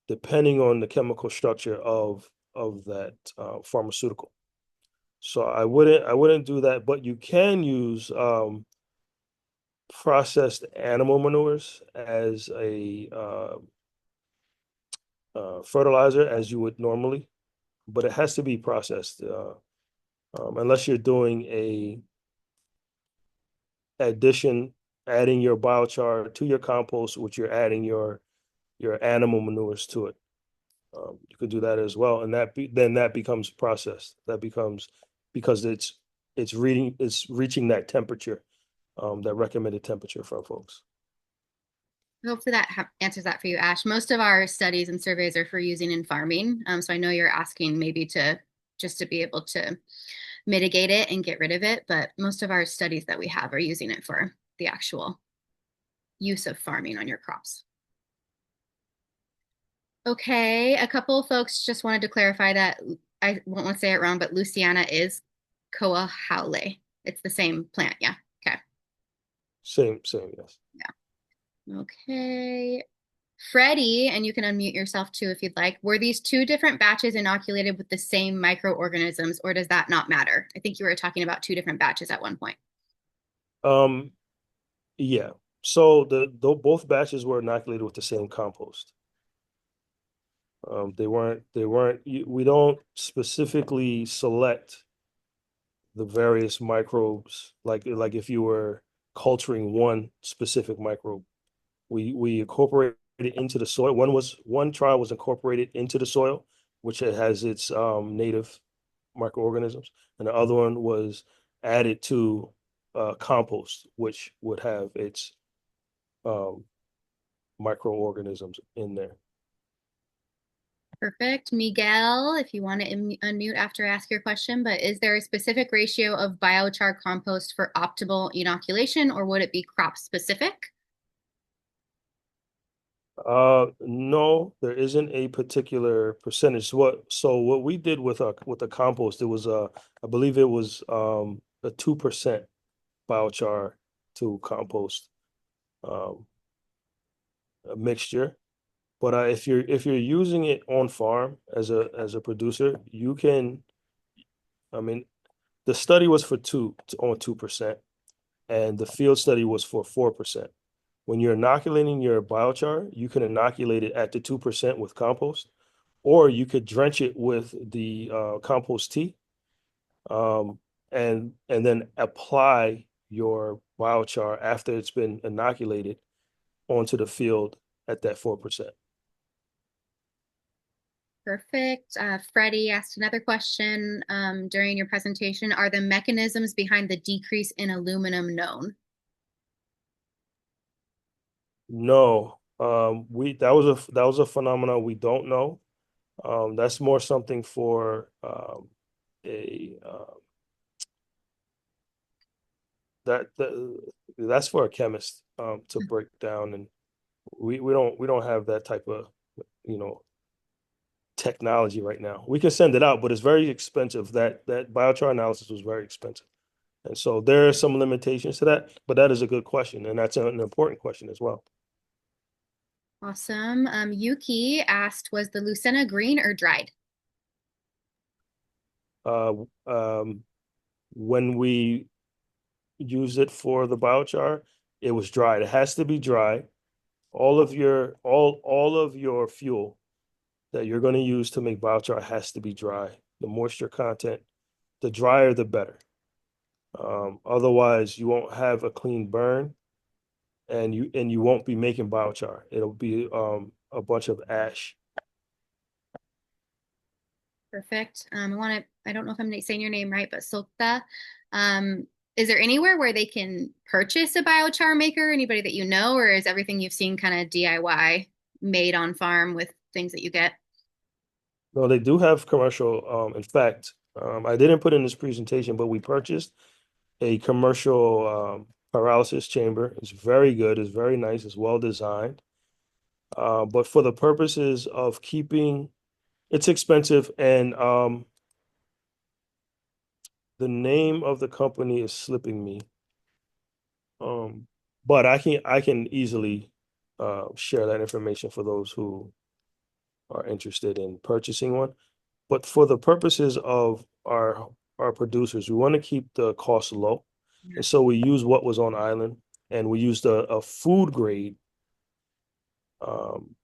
C: depending on the chemical structure of that pharmaceutical. So I wouldn't do that, but you can use processed animal manures as a fertilizer as you would normally, but it has to be processed unless you're doing a addition, adding your biochar to your compost, which you're adding your animal manures to it. You could do that as well, and then that becomes processed. That becomes because it's reaching that temperature, that recommended temperature from folks.
A: Hopefully that answers that for you, Ash. Most of our studies and surveys are for using in farming. So I know you're asking maybe to just to be able to mitigate it and get rid of it, but most of our studies that we have are using it for the actual use of farming on your crops. Okay, a couple of folks just wanted to clarify that I won't want to say it wrong, but Luciana is Koa haole. It's the same plant, yeah. Okay.
C: Same, yes.
A: Yeah. Okay. Freddie, and you can unmute yourself too if you'd like. Were these two different batches inoculated with the same microorganisms, or does that not matter? I think you were talking about two different batches at one point.
C: Yeah. So both batches were inoculated with the same compost. We don't specifically select the various microbes, like if you were culturing one specific microbe. We incorporated it into the soil. One trial was incorporated into the soil, which it has its native microorganisms, and the other one was added to compost, which would have its um, microorganisms in there.
A: Perfect. Miguel, if you want to unmute after I ask your question, but is there a specific ratio of biochar compost for optimal inoculation, or would it be crop specific?
C: No, there isn't a particular percentage. What we did with the compost, it was I believe it was a 2% biochar to compost um a mixture. But if you're using it on farm as a producer, you can, I mean, the study was for on 2%, and the field study was for 4%. When you're inoculating your biochar, you can inoculate it at the 2% with compost, or you could drench it with the compost tea, um, and then apply your biochar after it's been inoculated onto the field at that 4%.
A: Perfect. Freddie asked another question during your presentation. Are the mechanisms behind the decrease in aluminum known?
C: No, that was a phenomenon we don't know. That's more something for a that's for a chemist to break down, and we don't have that type of you know technology right now. We can send it out, but it's very expensive. That biochar analysis was very expensive, and so there are some limitations to that. But that is a good question, and that's an important question as well.
A: Awesome. Yuki asked, was the Lucena green or dried?
C: Uh, when we use it for the biochar, it was dried. It has to be dry. All of your fuel that you're going to use to make biochar has to be dry. The moisture content, the drier, the better. Otherwise, you won't have a clean burn, and you won't be making biochar. It'll be a bunch of ash.
A: Perfect. I don't know if I'm saying your name right, but Sokta. Is there anywhere where they can purchase a biochar maker? Anybody that you know, or is everything you've seen kind of DIY made on farm with things that you get?
C: No, they do have commercial. In fact, I didn't put in this presentation, but we purchased a commercial paralysis chamber. It's very good. It's very nice. It's well designed. But for the purposes of keeping, it's expensive, and the name of the company is slipping me. But I can easily share that information for those who are interested in purchasing one. But for the purposes of our producers, we want to keep the cost low. And so we use what was on island, and we used a food grade um,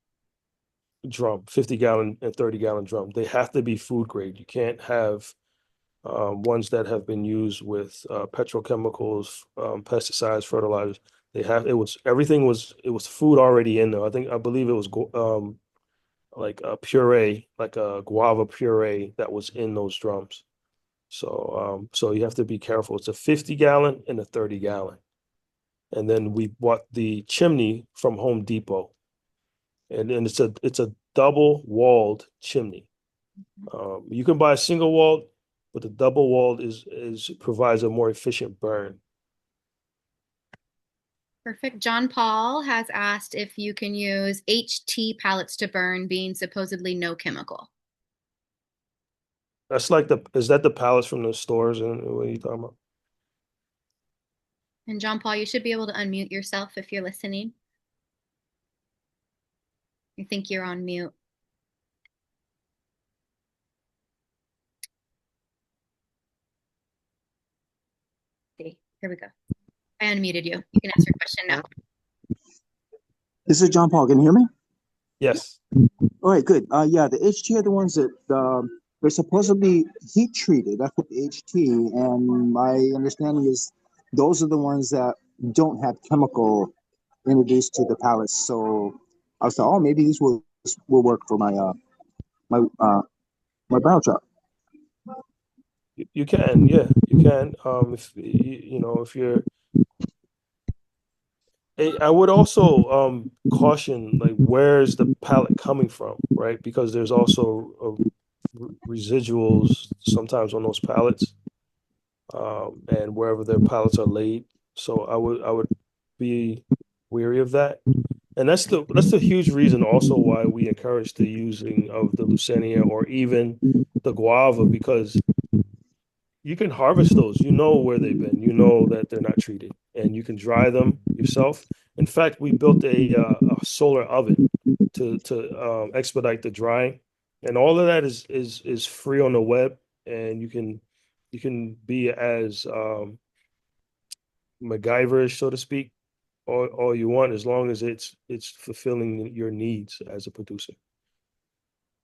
C: drum, 50-gallon and 30-gallon drum. They have to be food grade. You can't have ones that have been used with petrochemicals, pesticides, fertilizers. It was food already in there. I believe it was like a puree, like a guava puree that was in those drums. So you have to be careful. It's a 50-gallon and a 30-gallon. And then we bought the chimney from Home Depot. And it's a double walled chimney. You can buy a single walled, but the double walled is provides a more efficient burn.
A: Perfect. John Paul has asked if you can use HT pallets to burn, being supposedly no chemical.
C: That's like is that the pallets from the stores, and what are you talking about?
A: And John Paul, you should be able to unmute yourself if you're listening. I think you're on mute. See, here we go. I unmuted you. You can ask your question now.
F: This is John Paul. Can you hear me?
C: Yes.
F: All right, good. Yeah, the HT are the ones that they're supposedly heat treated. That's what the HT. And my understanding is those are the ones that don't have chemical introduced to the pallets. So I was like, oh, maybe this will work for my my biochar.
C: You can, yeah, you can. If if you're, I would also caution, like, where's the pallet coming from, right? Because there's also residuals sometimes on those pallets, and wherever their pallets are laid. So I would be wary of that. And that's the huge reason also why we encourage the using of the Leucaena or even the guava, because you can harvest those. You know where they've been. You know that they're not treated, and you can dry them yourself. In fact, we built a solar oven to expedite the drying, and all of that is free on the web, and you can be as MacGyverish, so to speak, all you want, as long as it's fulfilling your needs as a producer.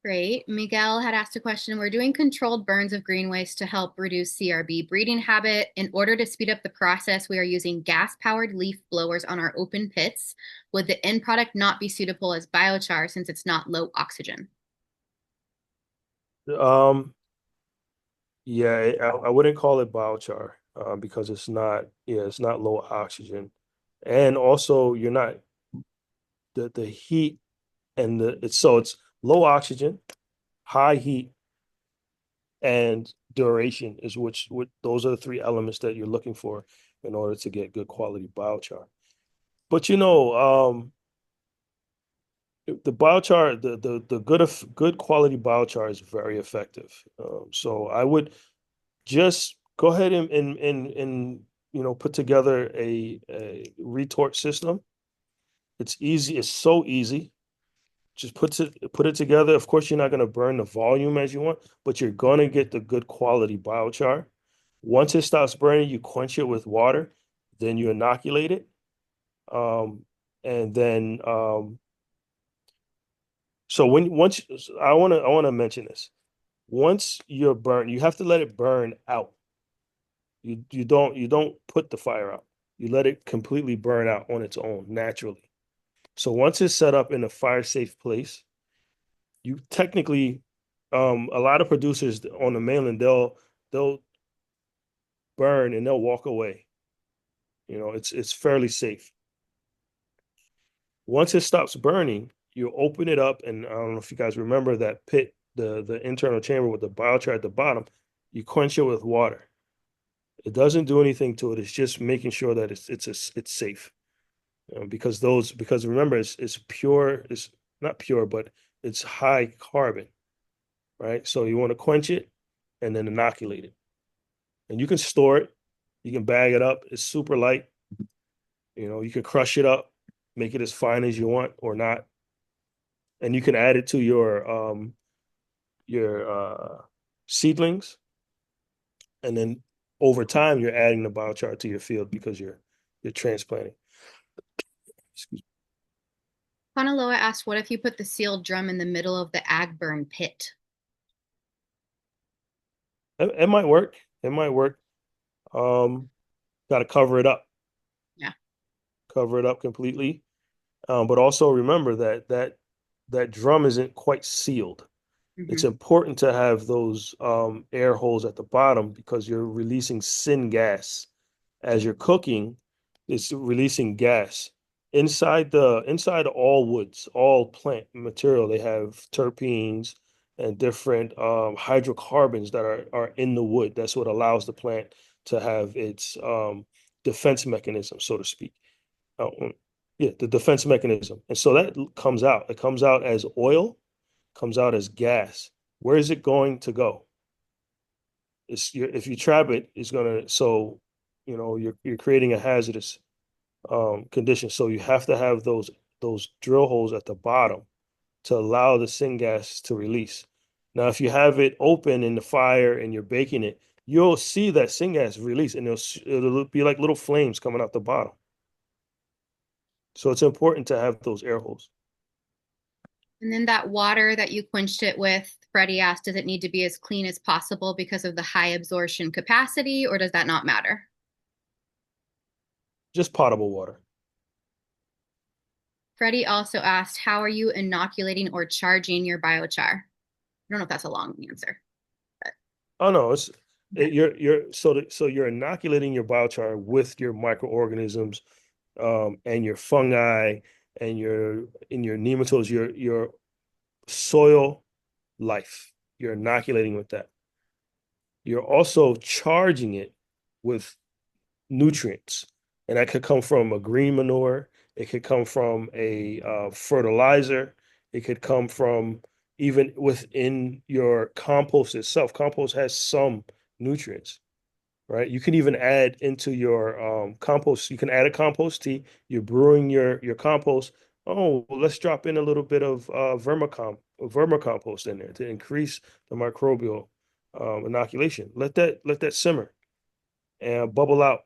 A: Great. Miguel had asked a question. We're doing controlled burns of green waste to help reduce CRB breeding habit. In order to speed up the process, we are using gas-powered leaf blowers on our open pits. Would the end product not be suitable as biochar since it's not low oxygen?
C: Um, yeah, I wouldn't call it biochar because it's not low oxygen. And also you're not the heat and it's low oxygen, high heat, and duration is what those are the three elements that you're looking for in order to get good quality biochar. But the biochar, the good quality biochar is very effective. So I would just go ahead and put together a retort system. It's easy. It's so easy. Just put it together. Of course, you're not going to burn the volume as you want, but you're going to get the good quality biochar. Once it stops burning, you quench it with water, then you inoculate it. And then so when once I want to mention this. Once you're burnt, you have to let it burn out. You don't put the fire out. You let it completely burn out on its own naturally. So once it's set up in a fire safe place, you technically A lot of producers on the mainland, they'll burn and they'll walk away. It's fairly safe. Once it stops burning, you open it up, and I don't know if you guys remember that pit, the internal chamber with the biochar at the bottom. You quench it with water. It doesn't do anything to it. It's just making sure that it's safe. Because remember, it's pure. It's not pure, but it's high carbon, right? So you want to quench it and then inoculate it, and you can store it. You can bag it up. It's super light. You can crush it up, make it as fine as you want or not, and you can add it to your seedlings, and then over time you're adding the biochar to your field because you're transplanting. Excuse
A: Kanaloa asked, what if you put the sealed drum in the middle of the ag burn pit?
C: me. It might work. It might work. Um, Got to cover it up.
A: Yeah.
C: Cover it up completely. But also remember that drum isn't quite sealed. It's
A: Mm-hmm.
C: important to have those air holes at the bottom because you're releasing syngas as you're cooking. It's releasing gas inside all woods, all plant material. They have terpenes and different hydrocarbons that are in the wood. That's what allows the plant to have its defense mechanism, so to speak. Yeah, the defense mechanism. And so that comes out. It comes out as oil, comes out as gas. Where is it going to go? If you trap it, it's gonna so you're creating a hazardous condition. So you have to have those drill holes at the bottom to allow the syngas to release. Now, if you have it open in the fire and you're baking it, you'll see that syngas release, and it'll be like little flames coming out the bottom. So it's important to have those air holes.
A: And then that water that you quenched it with, Freddie asked, does it need to be as clean as possible because of the high absorption capacity, or does that not matter?
C: Just potable water.
A: Freddie also asked, how are you inoculating or charging your biochar? I don't know if that's a long answer, but
C: Oh no, you're inoculating your biochar with your microorganisms, and your fungi and your nematodes, your soil life. You're inoculating with that. You're also charging it with nutrients, and that could come from a green manure. It could come from a fertilizer. It could come from even within your compost itself. Compost has some nutrients, right? You can even add into your compost. You can add a compost tea. You're brewing your compost. Oh, well, let's drop in a little bit of vermicompost in there to increase the microbial inoculation. Let that simmer and bubble out,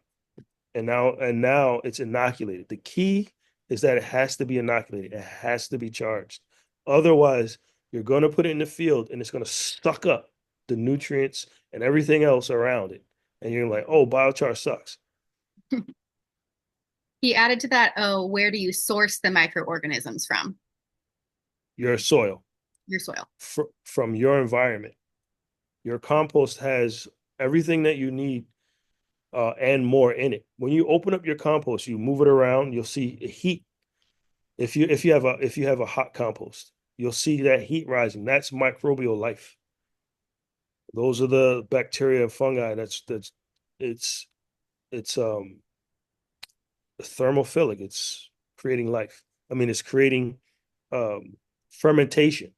C: and now it's inoculated. The key is that it has to be inoculated. It has to be charged. Otherwise, you're going to put it in the field and it's going to suck up the nutrients and everything else around it. And you're like, oh, biochar sucks.
A: he added to that, oh, where do you source the microorganisms from?
C: Your soil,
A: Your soil.
C: from your environment. Your compost has everything that you need and more in it. When you open up your compost, you move it around, you'll see heat. If you have a hot compost, you'll see that heat rising. That's microbial life. Those are the bacteria and fungi. It's it's thermophilic. It's creating life. I mean, it's creating fermentation,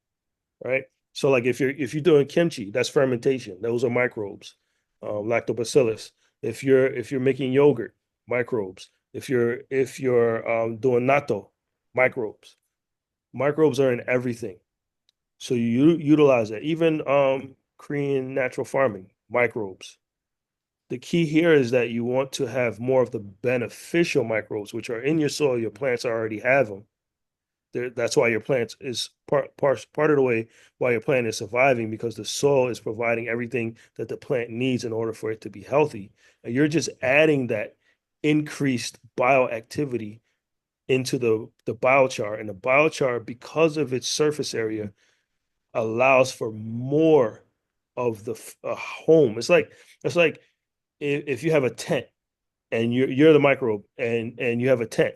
C: right? So like if you're doing kimchi, that's fermentation. Those are microbes, lactobacillus. If you're making yogurt, microbes. If you're doing natto, microbes. Microbes are in everything. So you utilize that. Even Korean natural farming, microbes. The key here is that you want to have more of the beneficial microbes, which are in your soil. Your plants already have them. That's why your plant is part of the way why your plant is surviving, because the soil is providing everything that the plant needs in order for it to be healthy. And you're just adding that increased bioactivity into the biochar. And the biochar, because of its surface area, allows for more of the home. It's like if you have a tent and you're the microbe and you have a tent,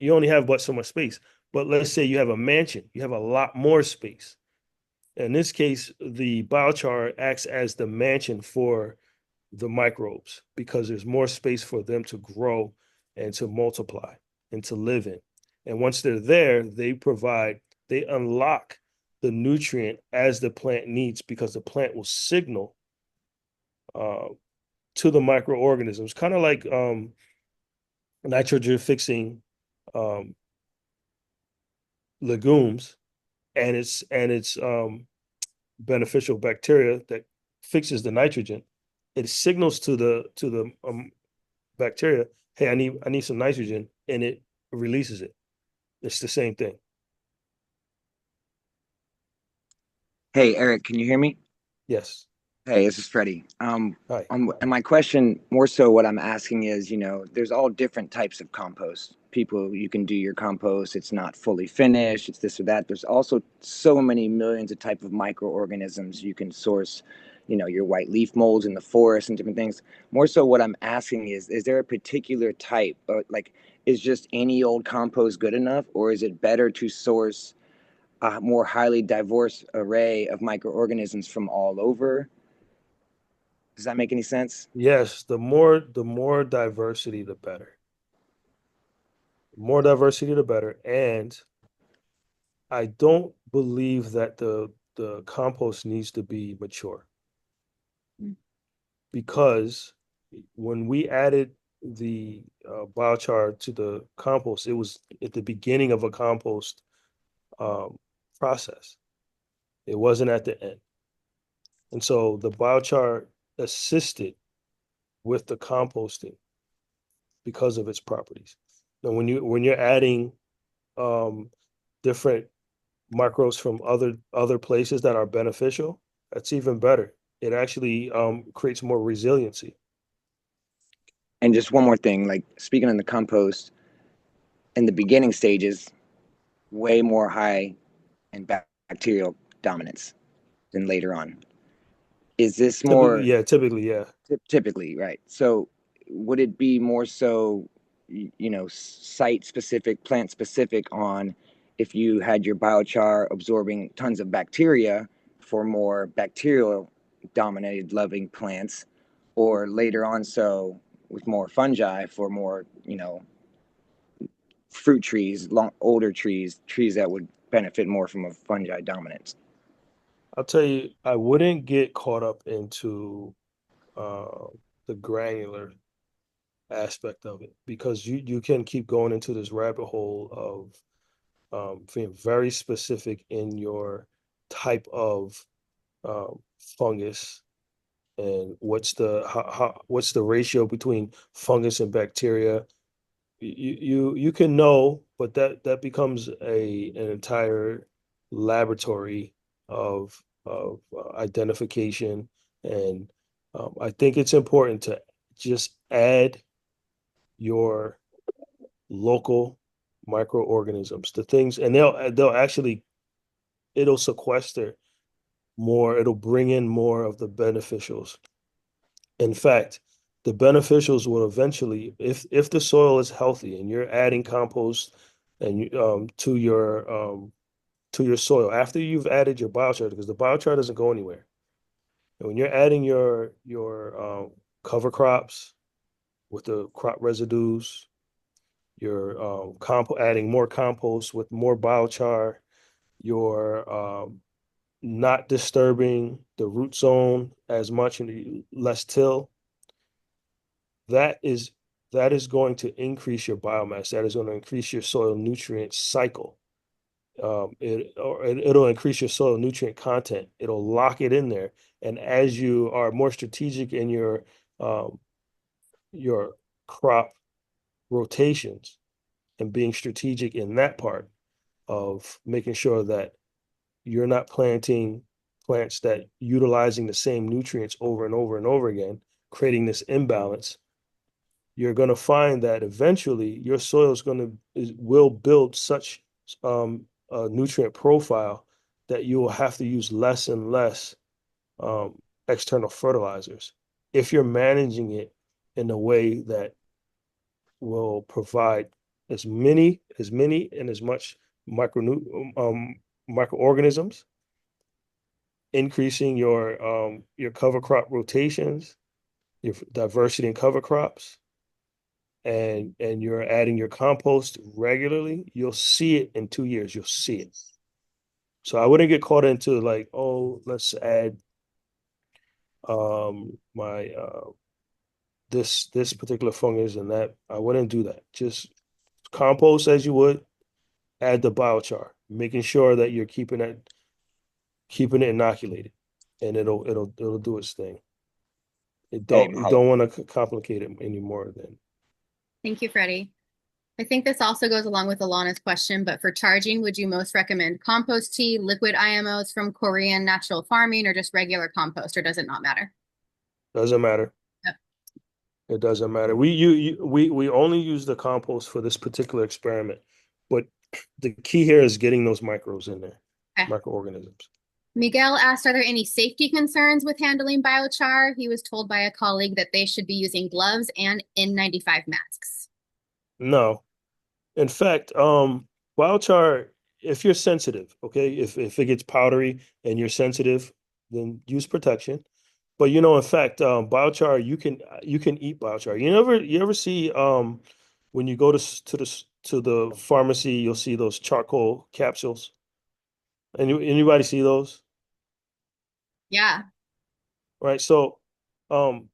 C: you only have but so much space. But let's say you have a mansion, you have a lot more space. In this case, the biochar acts as the mansion for the microbes because there's more space for them to grow and to multiply and to live in. And once they're there, they unlock the nutrient as the plant needs because the plant will signal uh, to the microorganisms, kind of like nitrogen fixing um, legumes, and it's beneficial bacteria that fixes the nitrogen. It signals to the bacteria, hey, I need some nitrogen, and it releases it. It's the same thing.
G: Hey, Eric, can you hear me?
C: Yes.
G: Hey, this is Freddie.
C: Hi.
G: And my question, more so what I'm asking is, there's all different types of compost. People, you can do your compost, it's not fully finished, it's this or that. There's also so many millions of type of microorganisms you can source, your white leaf molds in the forest and different things. More so what I'm asking is there a particular type, like, is just any old compost good enough, or is it better to source a more highly diverse array of microorganisms from all over? Does that make any sense?
C: Yes, the more diversity, the better. The more diversity, the better. And I don't believe that the compost needs to be mature because when we added the biochar to the compost, it was at the beginning of a compost um, process. It wasn't at the end. And so the biochar assisted with the composting because of its properties. And when you're adding um, different microbes from other places that are beneficial, that's even better. It actually creates more resiliency.
G: And just one more thing, like speaking on the compost, in the beginning stages, way more high in bacterial dominance than later on. Is this
C: Typically,
G: more
C: yeah, typically, yeah.
G: typically right? So would it be more so, site specific, plant specific on if you had your biochar absorbing tons of bacteria for more bacterial dominated loving plants, or later on so with more fungi for more, fruit trees, long older trees that would benefit more from a fungi dominance?
C: I'll tell you, I wouldn't get caught up into uh, the granular aspect of it because you can keep going into this rabbit hole of being very specific in your type of fungus and what's the ratio between fungus and bacteria. You can know, but that becomes an entire laboratory of identification, and I think it's important to just add your local microorganisms, the things, and they'll actually it'll sequester more, it'll bring in more of the beneficials. In fact, the beneficials will eventually, if the soil is healthy and you're adding compost and to your soil after you've added your biochar, because the biochar doesn't go anywhere. And when you're adding your cover crops with the crop residues, you're adding more compost with more biochar, you're not disturbing the root zone as much and less till. That is that is going to increase your biomass. That is going to increase your soil nutrient cycle. It'll increase your soil nutrient content. It'll lock it in there. And as you are more strategic in um, your crop rotations and being strategic in that part of making sure that you're not planting plants that utilizing the same nutrients over and over and over again, creating this imbalance, you're going to find that eventually your soil will build such a nutrient profile that you will have to use less and less external fertilizers if you're managing it in a way that will provide as many and as much microorganisms, increasing your cover crop rotations, your diversity in cover crops, and you're adding your compost regularly, you'll see it in 2 years. You'll see it. So I wouldn't get caught into like, oh, let's add my this particular fungus and that. I wouldn't do that. Just compost as you would, add the biochar, making sure that you're keeping it inoculated, and it'll do its thing.
G: Hey,
C: You don't want to complicate it anymore then.
A: Thank you, Freddie. I think this also goes along with Alana's question, but for charging, would you most recommend compost tea, liquid IMOs from Korean natural farming, or just regular compost, or does it not matter?
C: Doesn't matter.
A: Yep.
C: It doesn't matter. We only use the compost for this particular experiment, but the key here is getting those microbes in there,
A: Okay.
C: microorganisms.
A: Miguel asked, are there any safety concerns with handling biochar? He was told by a colleague that they should be using gloves and N95 masks.
C: No. In fact, biochar, if you're sensitive, okay, if it gets powdery and you're sensitive, then use protection. But in fact, biochar, you can eat biochar. You ever see when you go to the pharmacy, you'll see those charcoal capsules. Anybody see those?
A: Yeah.
C: Right. So um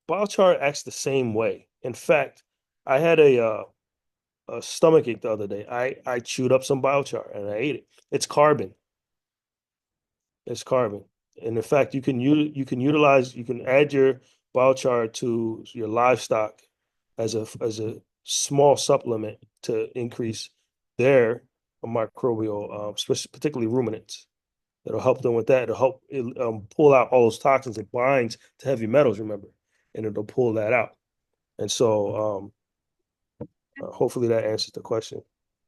C: biochar acts the same way. In fact, I had a stomach ache the other day. I chewed up some biochar and I ate it. It's carbon. It's carbon. And in fact, you can add your biochar to your livestock as a small supplement to increase their microbial, particularly ruminants. It'll help them with that. It'll help pull out all those toxins. It binds to heavy metals, remember, and it'll pull that out. And so, hopefully that answers the question.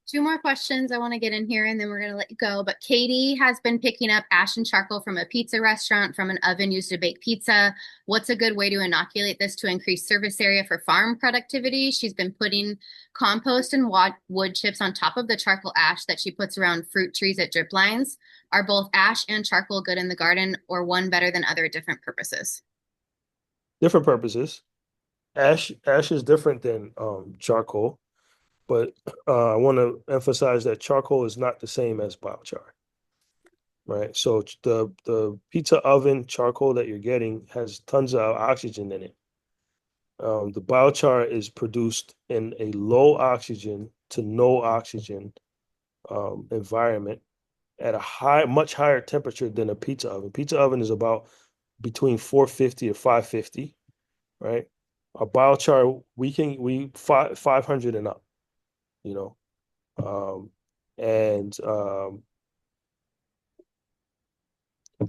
A: Two more questions I want to get in here and then we're going to let you go. But Katie has been picking up ash and charcoal from a pizza restaurant from an oven used to bake pizza. What's a good way to inoculate this to increase surface area for farm productivity? She's been putting compost and wood chips on top of the charcoal ash that she puts around fruit trees at drip lines. Are both ash and charcoal good in the garden, or one better than other at different purposes?
C: Different purposes. Ash is different than charcoal, but I want to emphasize that charcoal is not the same as biochar, right? So the pizza oven charcoal that you're getting has tons of oxygen in it. The biochar is produced in a low oxygen to no oxygen environment at much higher temperature than a pizza oven. Pizza oven is about between 450 to 550, right? A biochar, we 500 and up, you know. And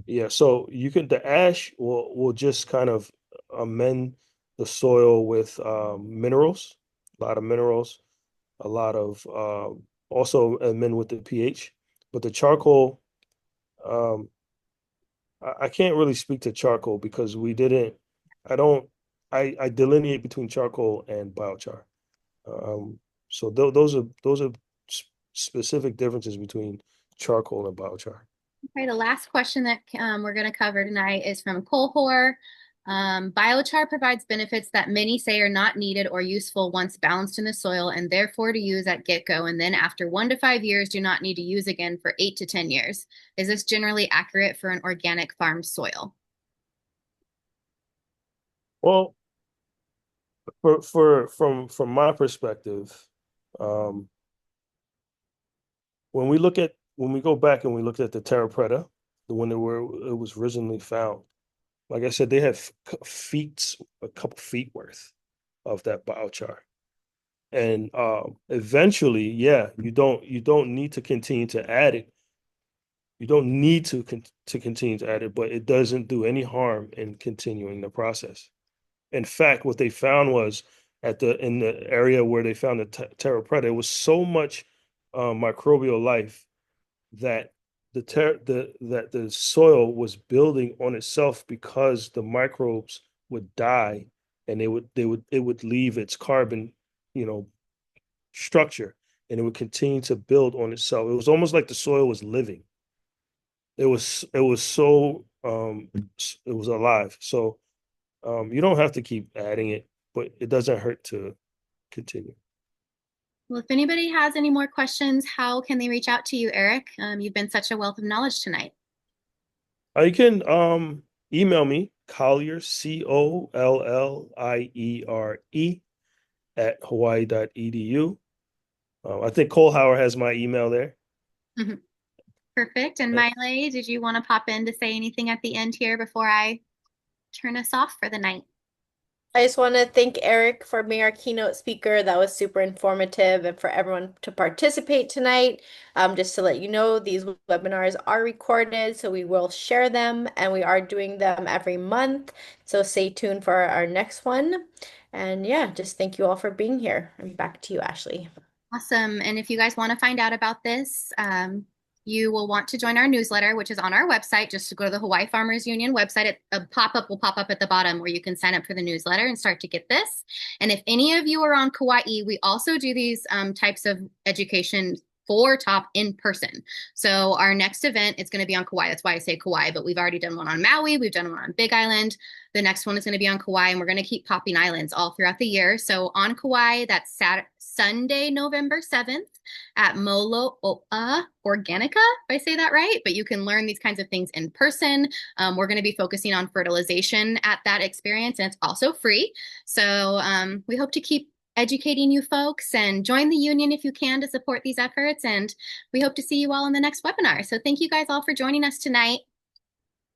C: yeah, so the ash will just kind of amend the soil with minerals, a lot of minerals, a lot of also amend with the pH. But the charcoal, um, I can't really speak to charcoal because we didn't. I don't. I delineate between charcoal and biochar. Um, so those are specific differences between charcoal and biochar.
A: Okay, the last question that we're going to cover tonight is from Kolhor. Biochar provides benefits that many say are not needed or useful once balanced in the soil and therefore to use at get-go and then after 1 to 5 years do not need to use again for 8 to 10 years. Is this generally accurate for an organic farm soil?
C: Well, from my perspective, um, when we go back and we looked at the Terra Preta, the one where it was originally found, like I said, they have a couple feet worth of that biochar. And eventually, yeah, you don't need to continue to add it. You don't need to continue to add it, but it doesn't do any harm in continuing the process. In fact, what they found was in the area where they found the Terra Preta, it was so much microbial life that that the soil was building on itself because the microbes would die and it would leave its carbon, you know, structure, and it would continue to build on itself. It was almost like the soil was living. It was so it was alive. So you don't have to keep adding it, but it doesn't hurt to continue.
A: Well, if anybody has any more questions, how can they reach out to you, Eric? You've been such a wealth of knowledge tonight.
C: You can email me, Collier, COLLIERE at hawaii.edu. I think Cole Hauer has my email there.
A: Mhm. Perfect. And Miley, did you want to pop in to say anything at the end here before I turn us off for the night?
B: I just want to thank Eric for being our keynote speaker. That was super informative, and for everyone to participate tonight. Just to let you know, these webinars are recorded, so we will share them, and we are doing them every month. So stay tuned for our next one. And yeah, just thank you all for being here. And back to you, Ashley.
A: Awesome. And if you guys want to find out about this, you will want to join our newsletter, which is on our website. Just to go to the Hawaii Farmers Union website. A pop-up will pop up at the bottom where you can sign up for the newsletter and start to get this. And if any of you are on Kauai, we also do these types of education for TOPP in person. So our next event is going to be on Kauai. That's why I say Kauai, but we've already done one on Maui. We've done one on Big Island. The next one is going to be on Kauai, and we're going to keep popping islands all throughout the year. So on Kauai, that's Sunday, November 7th at Molo'o'a Organica, if I say that right. But you can learn these kinds of things in person. We're going to be focusing on fertilization at that experience, and it's also free. So we hope to keep educating you folks, and join the union if you can to support these efforts. And we hope to see you all in the next webinar. So thank you guys all for joining us tonight.